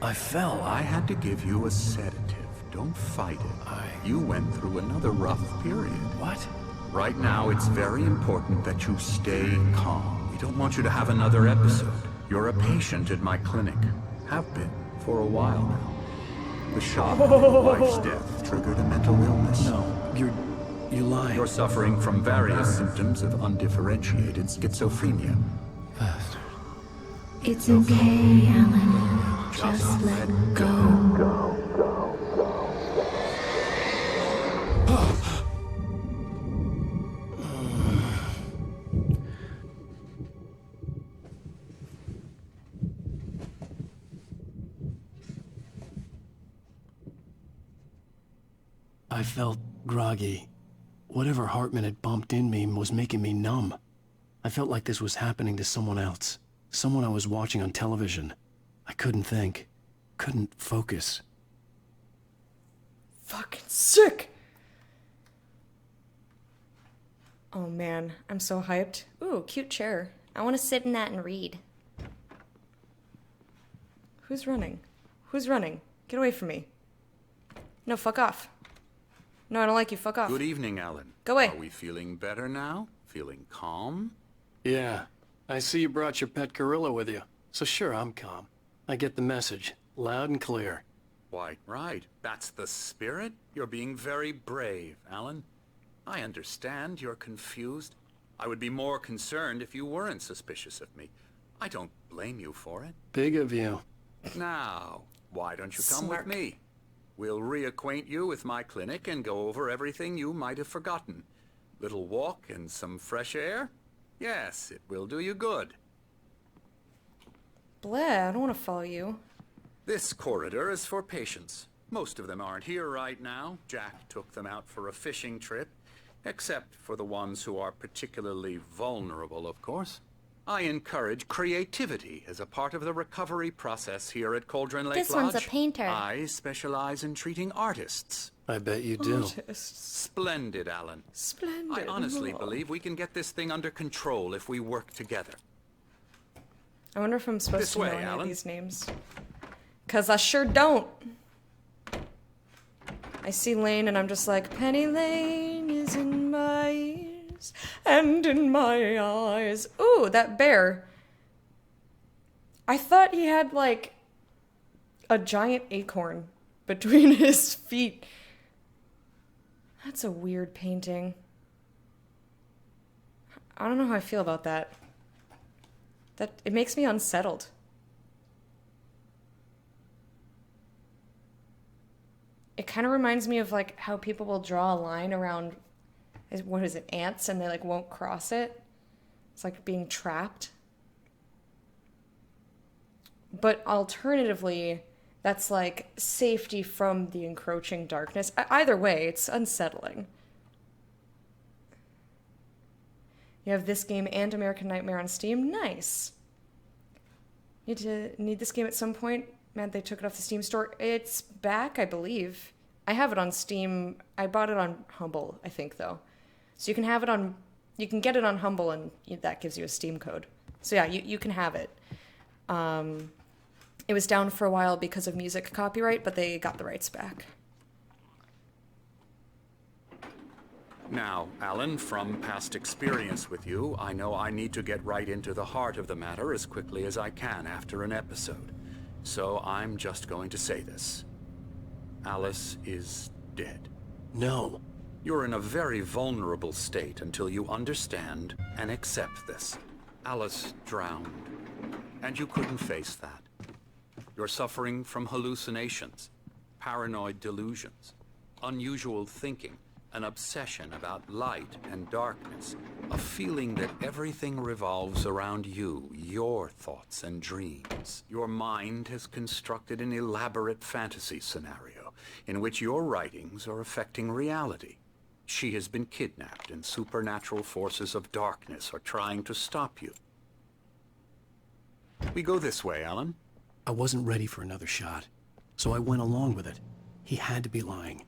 I fell. I had to give you a sedative. Don't fight it. You went through another rough period. What? Right now, it's very important that you stay calm. We don't want you to have another episode. You're a patient at my clinic. Have been for a while now. The shock of your wife's death triggered a mental illness. No, you're lying. You're suffering from various symptoms of undifferentiated schizophrenia. Bastard. It's okay, Alan. Just let go. I felt groggy. Whatever Hartman had bumped in me was making me numb. I felt like this was happening to someone else. Someone I was watching on television. I couldn't think. Couldn't focus. Fucking sick! Oh man, I'm so hyped. Ooh, cute chair. I want to sit in that and read. Who's running? Who's running? Get away from me. No, fuck off. No, I don't like you. Fuck off. Good evening, Alan. Go away. Are we feeling better now? Feeling calm? Yeah. I see you brought your pet gorilla with you. So sure, I'm calm. I get the message. Loud and clear. Why, right. That's the spirit. You're being very brave, Alan. I understand you're confused. I would be more concerned if you weren't suspicious of me. I don't blame you for it. Big of you. Now, why don't you come Smirk. with me? We'll reacquaint you with my clinic and go over everything you might have forgotten. Little walk and some fresh air? Yes, it will do you good. Bleh, I don't want to follow you. This corridor is for patients. Most of them aren't here right now. Jack took them out for a fishing trip. Except for the ones who are particularly vulnerable, of course. I encourage creativity as a part of the recovery process here at Cauldron Lake This Lodge. one's a painter. I specialize in treating artists. I bet you do. Splendid, Alan. Splendid. I honestly believe we can get this thing under control if we work together. I wonder if I'm supposed This to know way, any of Alan. these names. Because I sure don't. I see Lane and I'm just like, Penny Lane is in my ears and in my eyes. Ooh, that bear. I thought he had like a giant acorn between his feet. That's a weird painting. I don't know how I feel about that. It makes me unsettled. It kind of reminds me of like how people will draw a line around, what is it, ants, and they like won't cross it. It's like being trapped. But alternatively, that's like safety from the encroaching darkness. Either way, it's unsettling. You have this game and American Nightmare on Steam. Nice. Need this game at some point. Man, they took it off the Steam store. It's back, I believe. I have it on Steam. I bought it on Humble, I think, though. So you can have it on... You can get it on Humble, and that gives you a Steam code. So yeah, you can have it. It was down for a while because of music copyright, but they got the rights back. Now, Alan, from past experience with you, I know I need to get right into the heart of the matter as quickly as I can after an episode. So I'm just going to say this. Alice is dead. No. You're in a very vulnerable state until you understand and accept this. Alice drowned, and you couldn't face that. You're suffering from hallucinations, paranoid delusions, unusual thinking, an obsession about light and darkness, a feeling that everything revolves around you, your thoughts and dreams. Your mind has constructed an elaborate fantasy scenario in which your writings are affecting reality. She has been kidnapped and supernatural forces of darkness are trying to stop you. We go this way, Alan. I wasn't ready for another shot, so I went along with it. He had to be lying.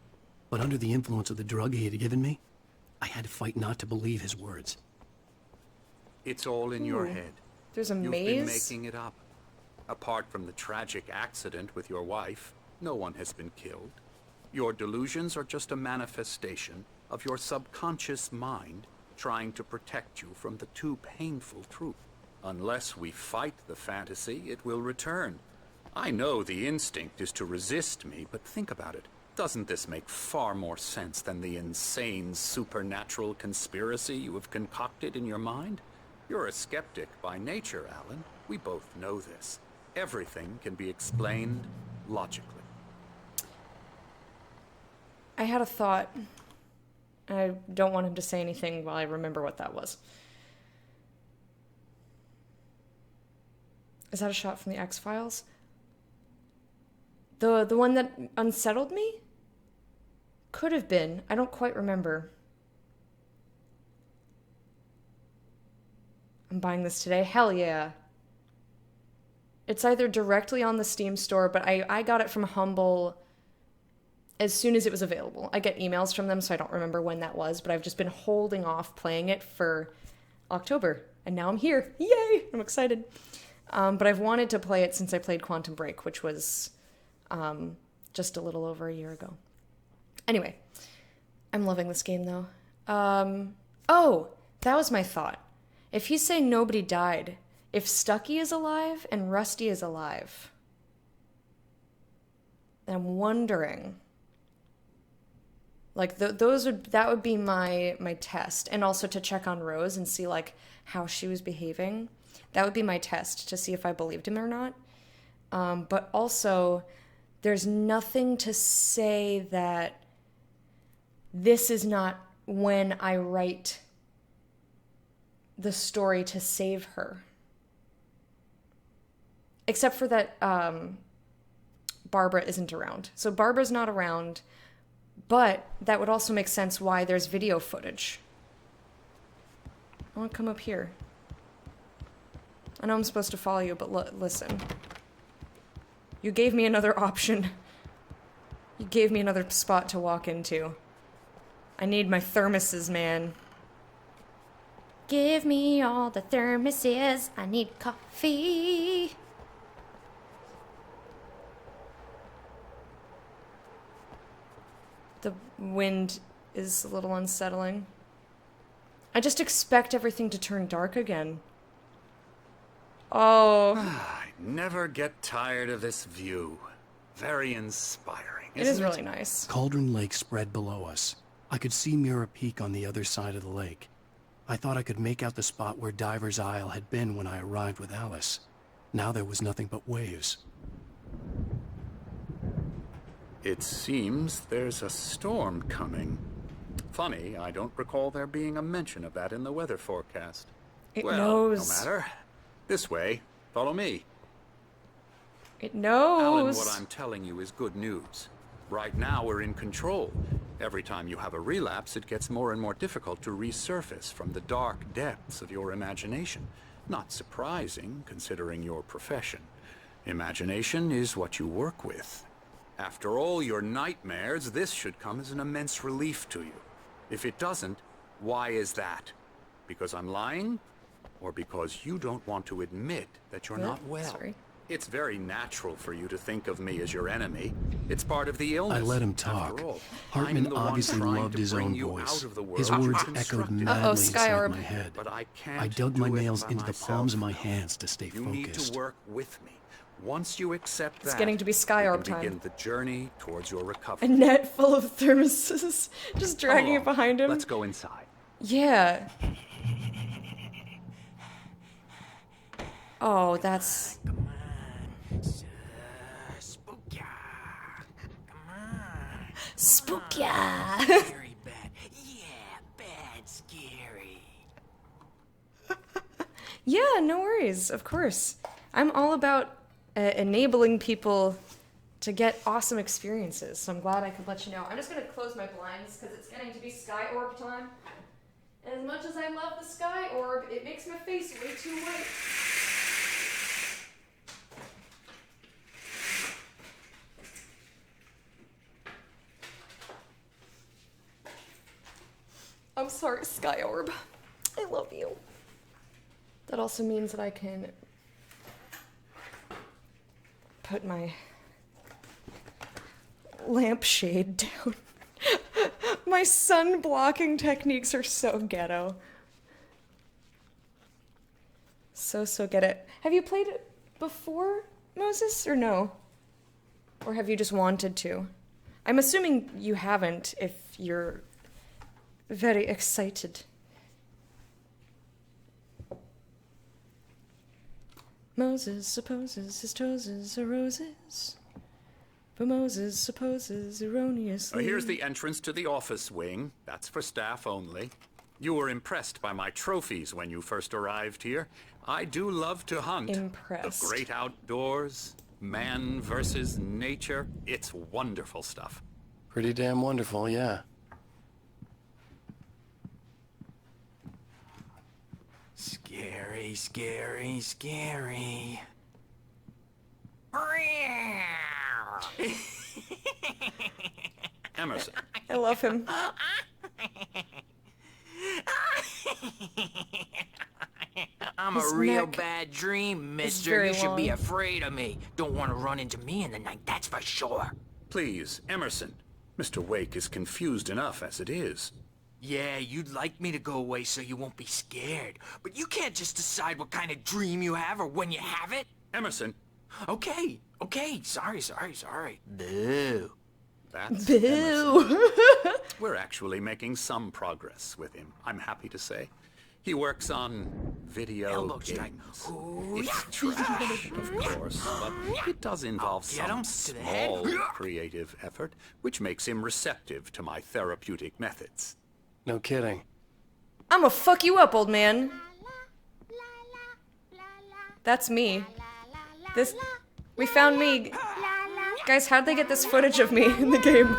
But under the influence of the drug he had given me, I had to fight not to believe his words. It's all in your head. There's a You've maze? been making it up. Apart from the tragic accident with your wife, no one has been killed. Your delusions are just a manifestation of your subconscious mind trying to protect you from the too painful truth. Unless we fight the fantasy, it will return. I know the instinct is to resist me, but think about it. Doesn't this make far more sense than the insane supernatural conspiracy you have concocted in your mind? You're a skeptic by nature, Alan. We both know this. Everything can be explained logically. I had a thought. I don't want him to say anything while I remember what that was. Is that a shot from the X-Files? The one that unsettled me? Could have been. I don't quite remember. I'm buying this today. Hell yeah. It's either directly on the Steam store, but I got it from Humble as soon as it was available. I get emails from them, so I don't remember when that was, but I've just been holding off playing it for October, and now I'm here. Yay! I'm excited. But I've wanted to play it since I played Quantum Break, which was just a little over a year ago. Anyway, I'm loving this game, though. Oh, that was my thought. If he's saying nobody died, if Stucky is alive and Rusty is alive, then I'm wondering... Like, that would be my test. And also to check on Rose and see, like, how she was behaving. That would be my test to see if I believed him or not. But also, there's nothing to say that this is not when I write the story to save her. Except for that Barbara isn't around. So Barbara's not around, but that would also make sense why there's video footage. I want to come up here. I know I'm supposed to follow you, but listen. You gave me another option. You gave me another spot to walk into. I need my thermoses, man. Give me all the thermoses. I need coffee. The wind is a little unsettling. I just expect everything to turn dark again. Oh. I never get tired of this view. Very inspiring, It is really nice. Cauldron Lake spread below us. I could see Mirror Peak on the other side of the lake. I thought I could make out the spot where Diver's Isle had been when I arrived with Alice. Now there was nothing but waves. It seems there's a storm coming. Funny, I don't recall there being a mention of that in the weather forecast. It well, knows. No matter. This way. Follow me. It knows. Alan, what I'm telling you is good news. Right now, we're in control. Every time you have a relapse, it gets more and more difficult to resurface from the dark depths of your imagination. Not surprising, considering your profession. Imagination is what you work with. After all your nightmares, this should come as an immense relief to you. If it doesn't, why is that? Because I'm lying? Or because you don't want to admit that you're not well? Sorry. It's very natural for you to think of me as your enemy. It's part of the illness. I let him talk. After all, Hartman I'm the one obviously trying loved to his bring own you voice. out of the His world words you've echoed constructed. madly Sky inside Orb. my head. But I can't I dug my do it nails by into the myself. palms of my hands to stay You need focused. to work with me. Once you accept that, It's getting to be Sky we Orb can time. begin the journey towards your recovery. A net full of thermoses. Just dragging it behind him. Let's go inside. Yeah. Oh, that's... Spookia. Very bad. Yeah, bad, scary. Yeah, no worries. Of course. I'm all about enabling people to get awesome experiences, so I'm glad I could let you know. I'm just going to close my blinds because it's getting to be Sky Orb time. And as much as I love the Sky Orb, it makes my face way too white. I'm sorry, Sky Orb. I love you. That also means that I can put my lampshade down. My sun blocking techniques are so ghetto. So get it. Have you played it before, Moses, or no? Or have you just wanted to? I'm assuming you haven't if you're very excited. Moses supposes his toes are roses, but Moses supposes erroneously. Here's the entrance to the office wing. That's for staff only. You were impressed by my trophies when you first arrived here. I do love to hunt. Impressed. The great outdoors, man versus nature. It's wonderful stuff. Pretty damn wonderful, yeah. Scary, scary, scary. Emerson. I love him. I'm His a real neck bad dream, mister. very You should be long. afraid of me. Don't want to run into me in the night, that's for sure. Please, Emerson. Mr. Wake is confused enough as it is. Yeah, you'd like me to go away so you won't be scared. But you can't just decide what kind of dream you have or when you have it. Emerson. Okay. Sorry. Boo. That's Boo. Emerson. We're actually making some progress with him, I'm happy to say. He works on video Elbow strike. games. Ooh, It's trash, of course, but it does involve Get some him to the head. small creative effort, which makes him receptive to my therapeutic methods. No kidding. I'ma fuck you up, old man. That's me. We found me. Guys, how'd they get this footage of me in the game?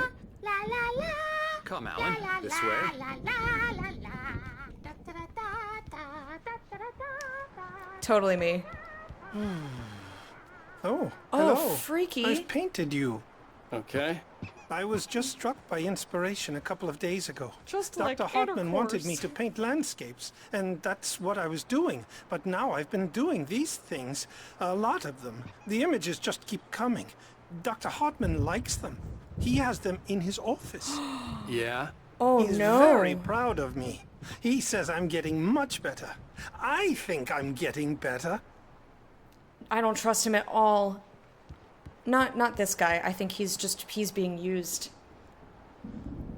Come, Alan, this way. totally me. Oh, Oh, hello. freaky. I've painted you. Okay. I was just struck by inspiration a couple of days ago. Just Dr. like Hartman wanted intercourse. me to paint landscapes, and that's what I was doing. But now I've been doing these things, a lot of them. The images just keep coming. Dr. Hartman likes them. He has them in his office. Yeah? Oh, He's no. very proud of me. He says I'm getting much better. I think I'm getting better. I don't trust him at all. Not this guy. I think he's being used.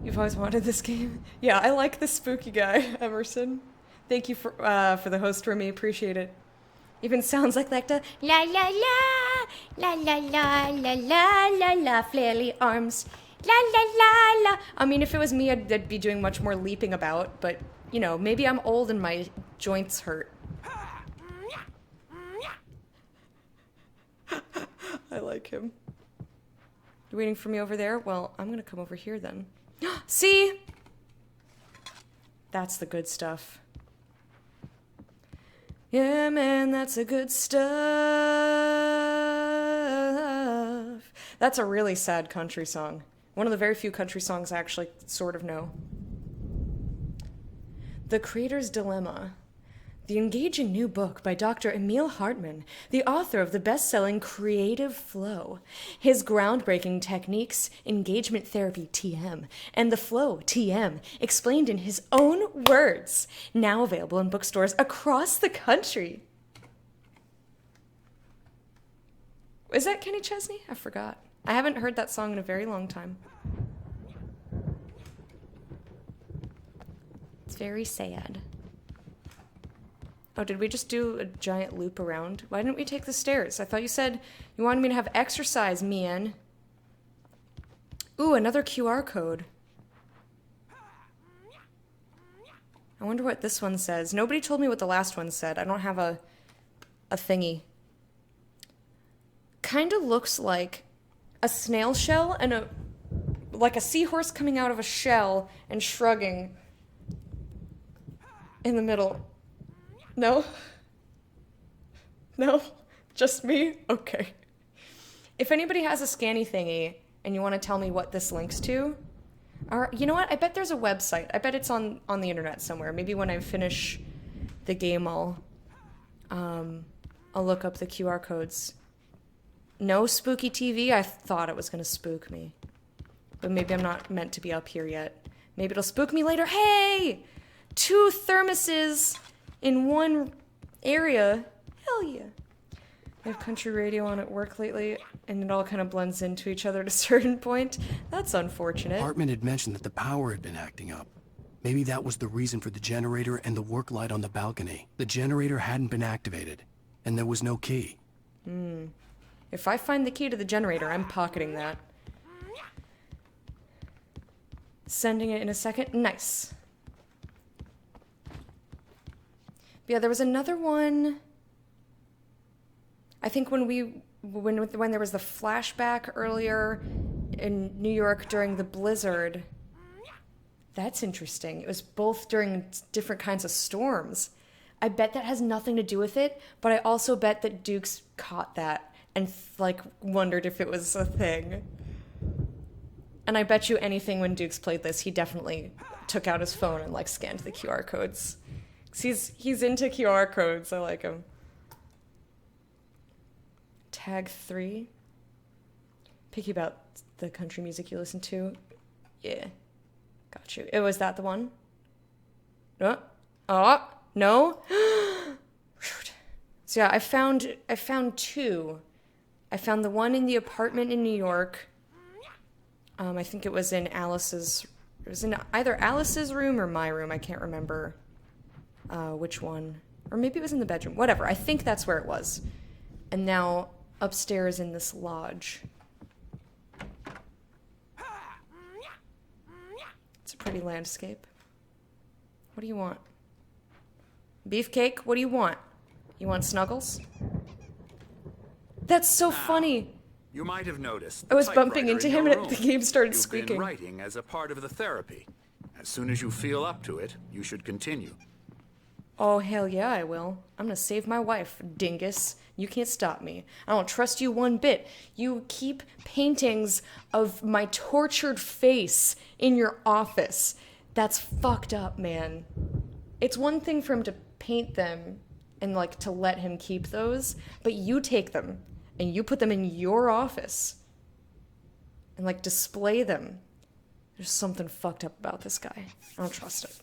You've always wanted this game? Yeah, I like this spooky guy, Emerson. Thank you for the host for me. Appreciate it. Even sounds like the la la la la la la la la la la flaily arms la la la la. I mean, if it was me, I'd be doing much more leaping about. But you know, maybe I'm old and my joints hurt. I like him. You waiting for me over there? Well, I'm gonna come over here then. See? That's the good stuff. Yeah, man, that's the good stuff. That's a really sad country song. One of the very few country songs I actually sort of know. The Creator's Dilemma. The engaging new book by Dr. Emil Hartman, the author of the best-selling Creative Flow, his groundbreaking techniques, engagement therapy TM, and the flow TM, explained in his own words, now available in bookstores across the country. Is that Kenny Chesney? I forgot. I haven't heard that song in a very long time. It's very sad. Oh, did we just do a giant loop around? Why didn't we take the stairs? I thought you said you wanted me to have exercise, Mian. Ooh, another QR code. I wonder what this one says. Nobody told me what the last one said. I don't have a thingy. Kind of looks like a snail shell and like a seahorse coming out of a shell and shrugging in the middle. No? No? Just me? Okay. If anybody has a scanny thingy and you want to tell me what this links to, or you know what? I bet there's a website. I bet it's on the internet somewhere. Maybe when I finish the game, I'll look up the QR codes. No spooky TV? I thought it was going to spook me. But maybe I'm not meant to be up here yet. Maybe it'll spook me later. Hey! 2 thermoses in one area. Hell yeah. I have country radio on at work lately, and it all kind of blends into each other at a certain point. That's unfortunate. Hartman had mentioned that the power had been acting up. Maybe that was the reason for the generator and the work light on the balcony. The generator hadn't been activated, and there was no key. If I find the key to the generator, I'm pocketing that. Sending it in a second. Nice. Yeah, there was another one. I think when there was the flashback earlier in New York during the blizzard. That's interesting. It was both during different kinds of storms. I bet that has nothing to do with it, but I also bet that Dukes caught that and wondered if it was a thing. And I bet you anything when Dukes played this, he definitely took out his phone and scanned the QR codes. He's into QR codes. I like him. Tag 3. Picky about the country music you listen to. Yeah. Got you. Was that the one? No. Oh, no. So yeah, I found 2. I found the one in the apartment in New York. I think it was in Alice's. It was in either Alice's room or my room. I can't remember which one. Or maybe it was in the bedroom. Whatever. I think that's where it was. And now upstairs in this lodge. It's a pretty landscape. What do you want? Beefcake? What do you want? You want snuggles? That's so funny. You might have noticed. I was bumping into him and the game started You've squeaking. been writing as a part of the therapy. As soon as you feel up to it, you should continue. Oh, hell yeah, I will. I'm gonna save my wife, dingus. You can't stop me. I don't trust you one bit. You keep paintings of my tortured face in your office. That's fucked up, man. It's one thing for him to paint them and, like, to let him keep those, but you take them and you put them in your office and, like, display them. There's something fucked up about this guy. I don't trust it.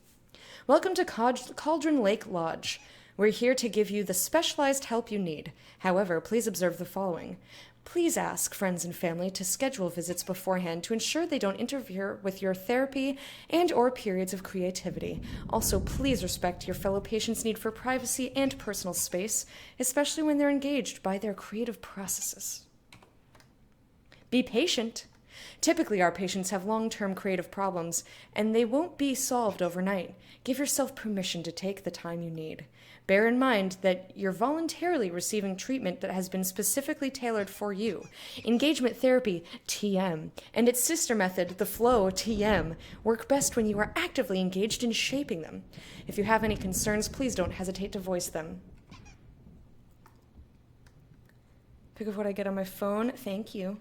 Welcome to Cauldron Lake Lodge. We're here to give you the specialized help you need. However, please observe the following. Please ask friends and family to schedule visits beforehand to ensure they don't interfere with your therapy and or periods of creativity. Also, please respect your fellow patients' need for privacy and personal space, especially when they're engaged by their creative processes. Be patient. Typically, our patients have long-term creative problems, and they won't be solved overnight. Give yourself permission to take the time you need. Bear in mind that you're voluntarily receiving treatment that has been specifically tailored for you. Engagement therapy, TM, and its sister method, the flow, TM, work best when you are actively engaged in shaping them. If you have any concerns, please don't hesitate to voice them. Pick up what I get on my phone. Thank you.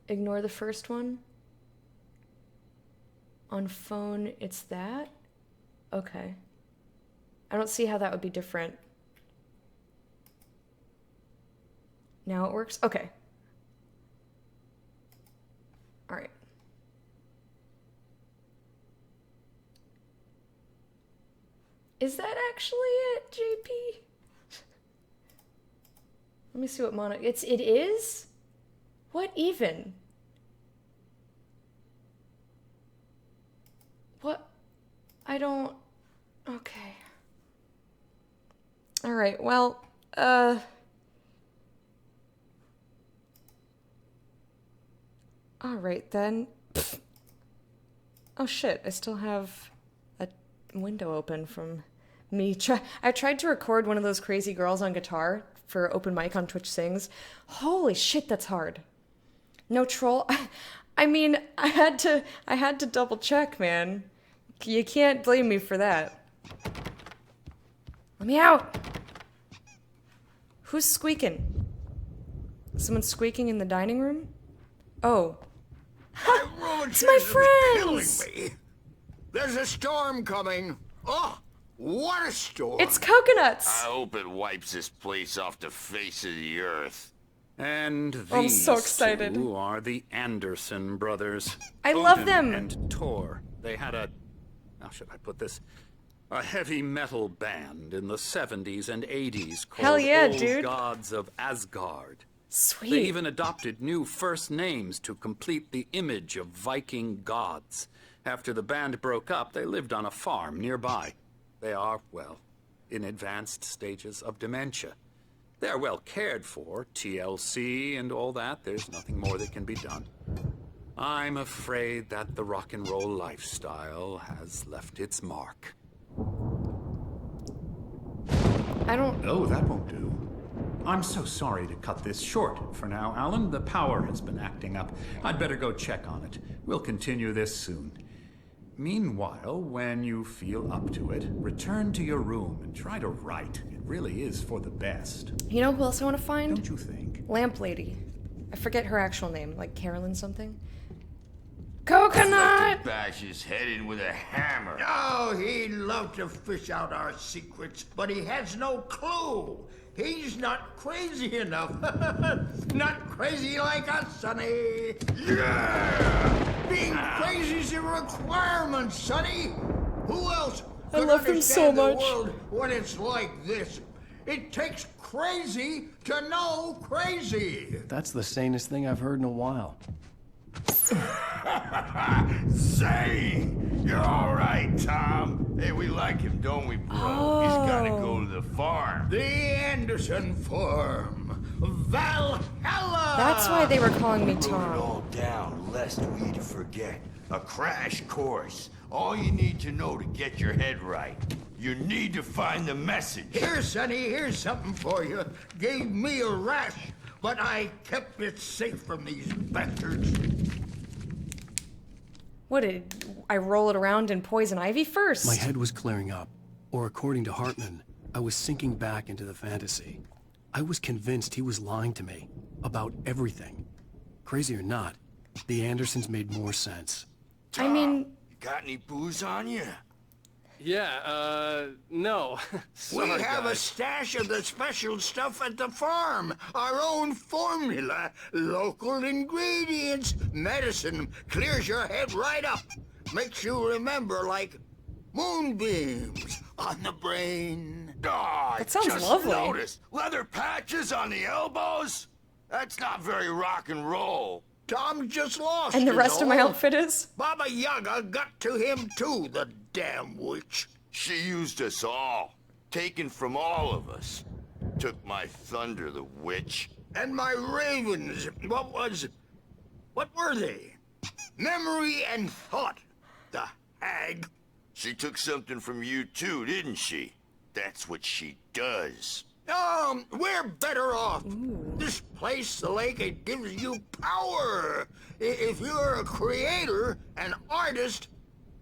Ignore the first one. On phone, it's that? Okay. I don't see how that would be different. Now it works? Okay. Alright. Is that actually it, JP? Let me see what mono... It is? What even? What? I don't... Okay. Alright, well, Alright then. Pfft. Oh shit, I still have a window open from me. I tried to record one of those crazy girls on guitar for open mic on Twitch Sings. Holy shit, that's hard. No troll. I mean, I had to double check, man. You can't blame me for that. Let me out! Who's squeaking? Someone squeaking in the dining room? Oh. It's my friends! Killing me. There's a storm coming. Oh, what a storm! It's coconuts! I hope it wipes this place off the face of the earth. And these I'm so excited. two are the Anderson brothers. I love Odin them. And Tor. They had a... How should I put this? A heavy metal band in the 70s and 80s called Hell yeah, Old dude. Gods of Asgard. Sweet. They even adopted new first names to complete the image of Viking gods. After the band broke up, they lived on a farm nearby. They are, well, in advanced stages of dementia. They're well cared for, TLC and all that. There's nothing more that can be done. I'm afraid that the rock and roll lifestyle has left its mark. I don't... Oh, that won't do. I'm so sorry to cut this short for now, Alan. The power has been acting up. I'd better go check on it. We'll continue this soon. Meanwhile, when you feel up to it, return to your room and try to write. It really is for the best. You know who else I want to find? Don't you think? Lamp Lady. I forget her actual name, like Carolyn something. Coconut! Bash his head in with a hammer. Oh, he'd love to fish out our secrets, but he has no clue. He's not crazy enough. Not crazy like us, Sonny. Yeah! Being crazy's a requirement, Sonny. Who else I could love them so understand the much. world when it's like this? It takes crazy to know crazy. That's the sanest thing I've heard in a while. Zane! You're all right, Tom. Hey, we like him, don't we, bro? He's gotta go to the farm. The Anderson Farm. Valhalla! That's why they were calling me Wrote it Tom. all down, lest we forget. A crash course. All you need to know to get your head right. You need to find the message. Here, Sonny, here's something for you. Gave me a rash, but I kept it safe from these bastards. What did I roll it around in poison ivy first? My head was clearing up. Or according to Hartman, I was sinking back into the fantasy. I was convinced he was lying to me about everything. Crazy or not, the Andersons made more sense. I mean... You got any booze on you? Yeah, no. Sorry, We have a guys. stash of the special stuff at the farm. Our own formula. Local ingredients. Medicine clears your head right up. Makes you remember like moonbeams on the brain. Oh, That sounds just lovely. Noticed. Leather patches on the elbows? That's not very rock and roll. Tom just lost And the his rest of my all. outfit is? Baba Yaga got to him too, the damn witch. She used us all. Taken from all of us. Took my thunder, the witch. And my ravens. What were they? Memory and thought. The hag. She took something from you too, didn't she? That's what she does. We're better off. This place, the lake, it gives you power. If you're a creator, an artist,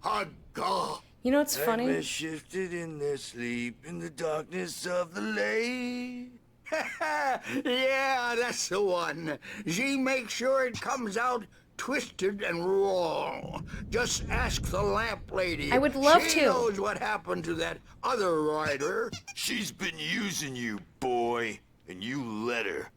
God. You know what's funny? Nightmares shifted in their sleep in the darkness of the lake. Yeah, that's the one. She makes sure it comes out twisted and raw. Just ask the lamp lady. I would love she to. knows what happened to that other rider. She's been using you, boy, and you let her.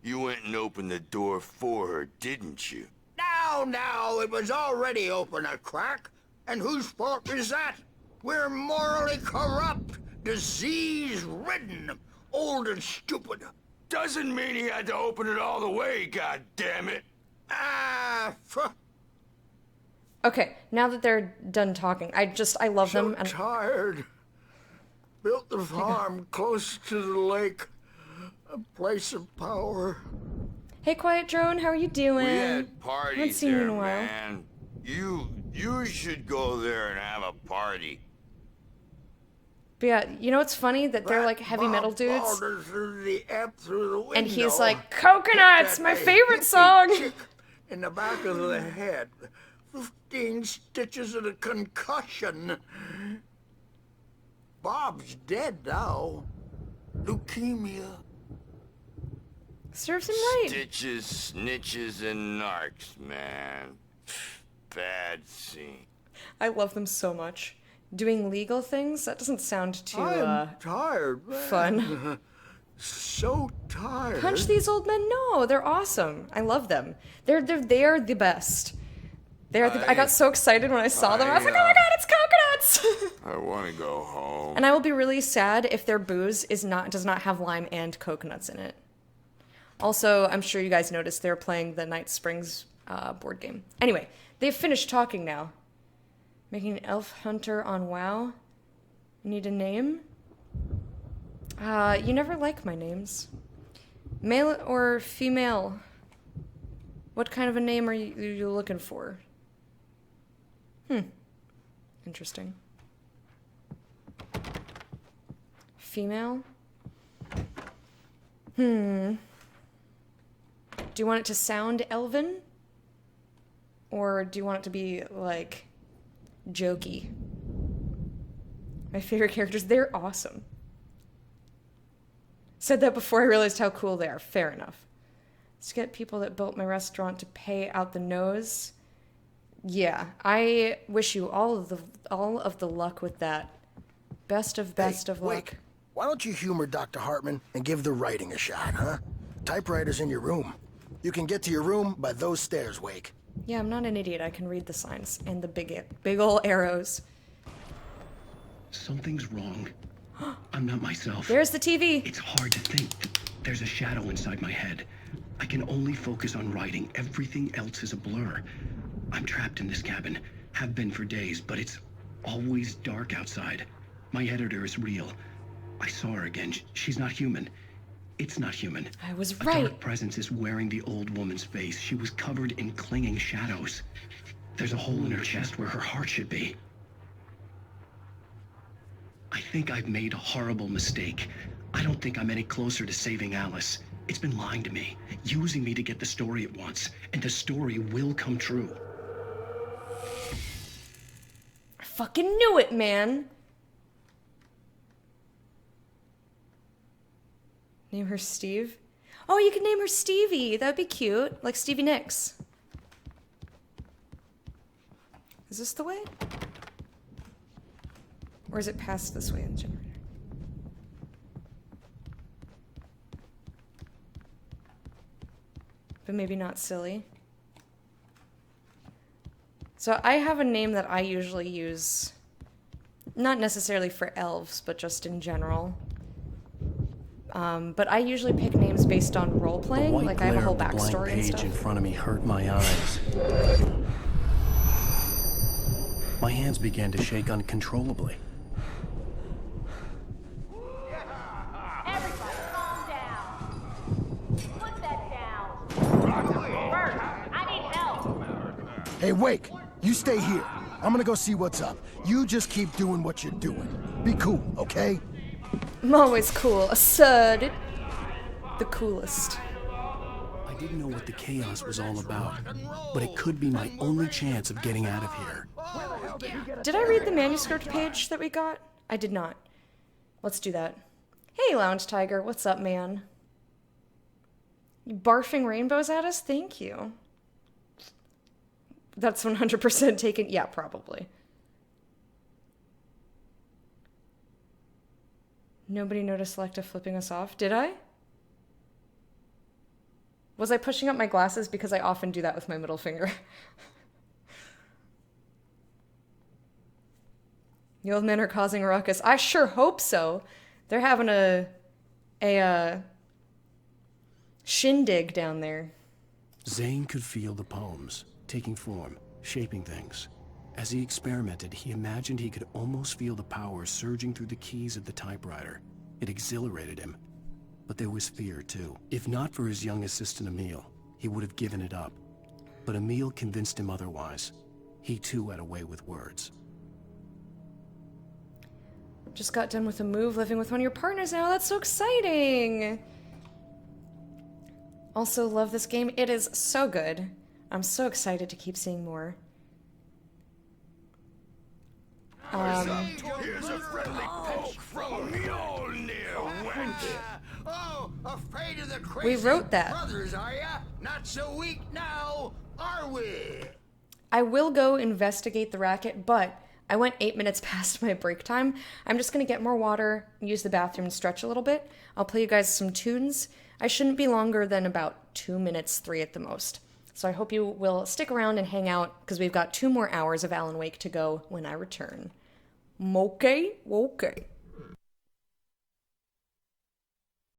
You went and opened the door for her, didn't you? Now, it was already open a crack. And whose fault is that? We're morally corrupt, disease-ridden, old and stupid. Doesn't mean he had to open it all the way, goddammit. Okay, now that they're done talking, I love So them. And tired. Built the farm close to the lake. A place of power. Hey, Quiet Drone, how are you doing? We had Haven't parties seen you there, in a while. man. You should go there and have a party. But yeah, you know what's funny? That they're like heavy metal dudes. Balder threw the amp through the window. And he's like, Coconuts, That my a favorite hippie song! chick in the back of the head. 15 stitches and a concussion. Bob's dead now. Leukemia. Serves him right. Stitches, snitches, and narcs, man. Bad scene. I love them so much. Doing legal things? That doesn't sound too, I'm tired, man. fun. So tired. Punch these old men? No, they're awesome. I love them. They're the best. I got so excited when I saw them. I was like, oh my god, it's coconuts! I want to go home. And I will be really sad if their booze does not have lime and coconuts in it. Also, I'm sure you guys noticed they're playing the Night Springs board game. Anyway, they've finished talking now. Making an elf hunter on WoW. Need a name? You never like my names. Male or female? What kind of a name are you looking for? Interesting. Female? Do you want it to sound elven? Or do you want it to be, like, jokey? My favorite characters, they're awesome. Said that before I realized how cool they are. Fair enough. Let's get people that built my restaurant to pay out the nose. Yeah, I wish you all of the luck with that. Best of luck. Wake, why don't you humor Dr. Hartman and give the writing a shot, huh? Typewriter's in your room. You can get to your room by those stairs, Wake. Yeah, I'm not an idiot. I can read the signs and the big ol' arrows. Something's wrong. I'm not myself. There's the TV. It's hard to think. There's a shadow inside my head. I can only focus on writing. Everything else is a blur. I'm trapped in this cabin. Have been for days, but it's always dark outside. My editor is real. I saw her again. She's not human. It's not human. I was A right. dark presence is wearing the old woman's face. She was covered in clinging shadows. There's a hole in her chest where her heart should be. I think I've made a horrible mistake. I don't think I'm any closer to saving Alice. It's been lying to me, using me to get the story it wants, and the story will come true. I fucking knew it, man. Name her Steve? Oh, you could name her Stevie. That'd be cute. Like Stevie Nicks. Is this the way? Or is it past this way in the generator? But maybe not silly. So I have a name that I usually use, not necessarily for elves, but just in general. But I usually pick names based on role-playing. Like I have a whole backstory and stuff. The white glare of the blank page in front of me hurt my eyes. My hands began to shake uncontrollably. Everybody, calm down. Put that down. Bert, I need help. Hey, Wake, you stay here. I'm gonna go see what's up. You just keep doing what you're doing. Be cool, okay? I'm always cool. Asserted. The coolest. I didn't know what the chaos was all about, but it could be my only chance of getting out of here. Did I read the manuscript page that we got? I did not. Let's do that. Hey, Lounge Tiger, what's up, man? You barfing rainbows at us? Thank you. That's 100% taken. Yeah, probably. Nobody noticed Selecta flipping us off. Did I? Was I pushing up my glasses? Because I often do that with my middle finger. The old men are causing a ruckus. I sure hope so. They're having a shindig down there. Zane could feel the poems, taking form, shaping things. As he experimented, he imagined he could almost feel the power surging through the keys of the typewriter. It exhilarated him. But there was fear, too. If not for his young assistant, Emil, he would have given it up. But Emil convinced him otherwise. He, too, had a way with words. Just got done with a move, living with one of your partners now. That's so exciting! Also, love this game. It is so good. I'm so excited to keep seeing more. Here's a friendly poke from Mjolnir, wench. Oh, afraid of the crazy We wrote that. brothers, are ya? Not so weak now, are we? I will go investigate the racket, but I went 8 minutes past my break time. I'm just going to get more water, use the bathroom, and stretch a little bit. I'll play you guys some tunes. I shouldn't be longer than about 2 minutes, 3 at the most. So I hope you will stick around and hang out, because we've got 2 more hours of Alan Wake to go when I return. Okay? Okay.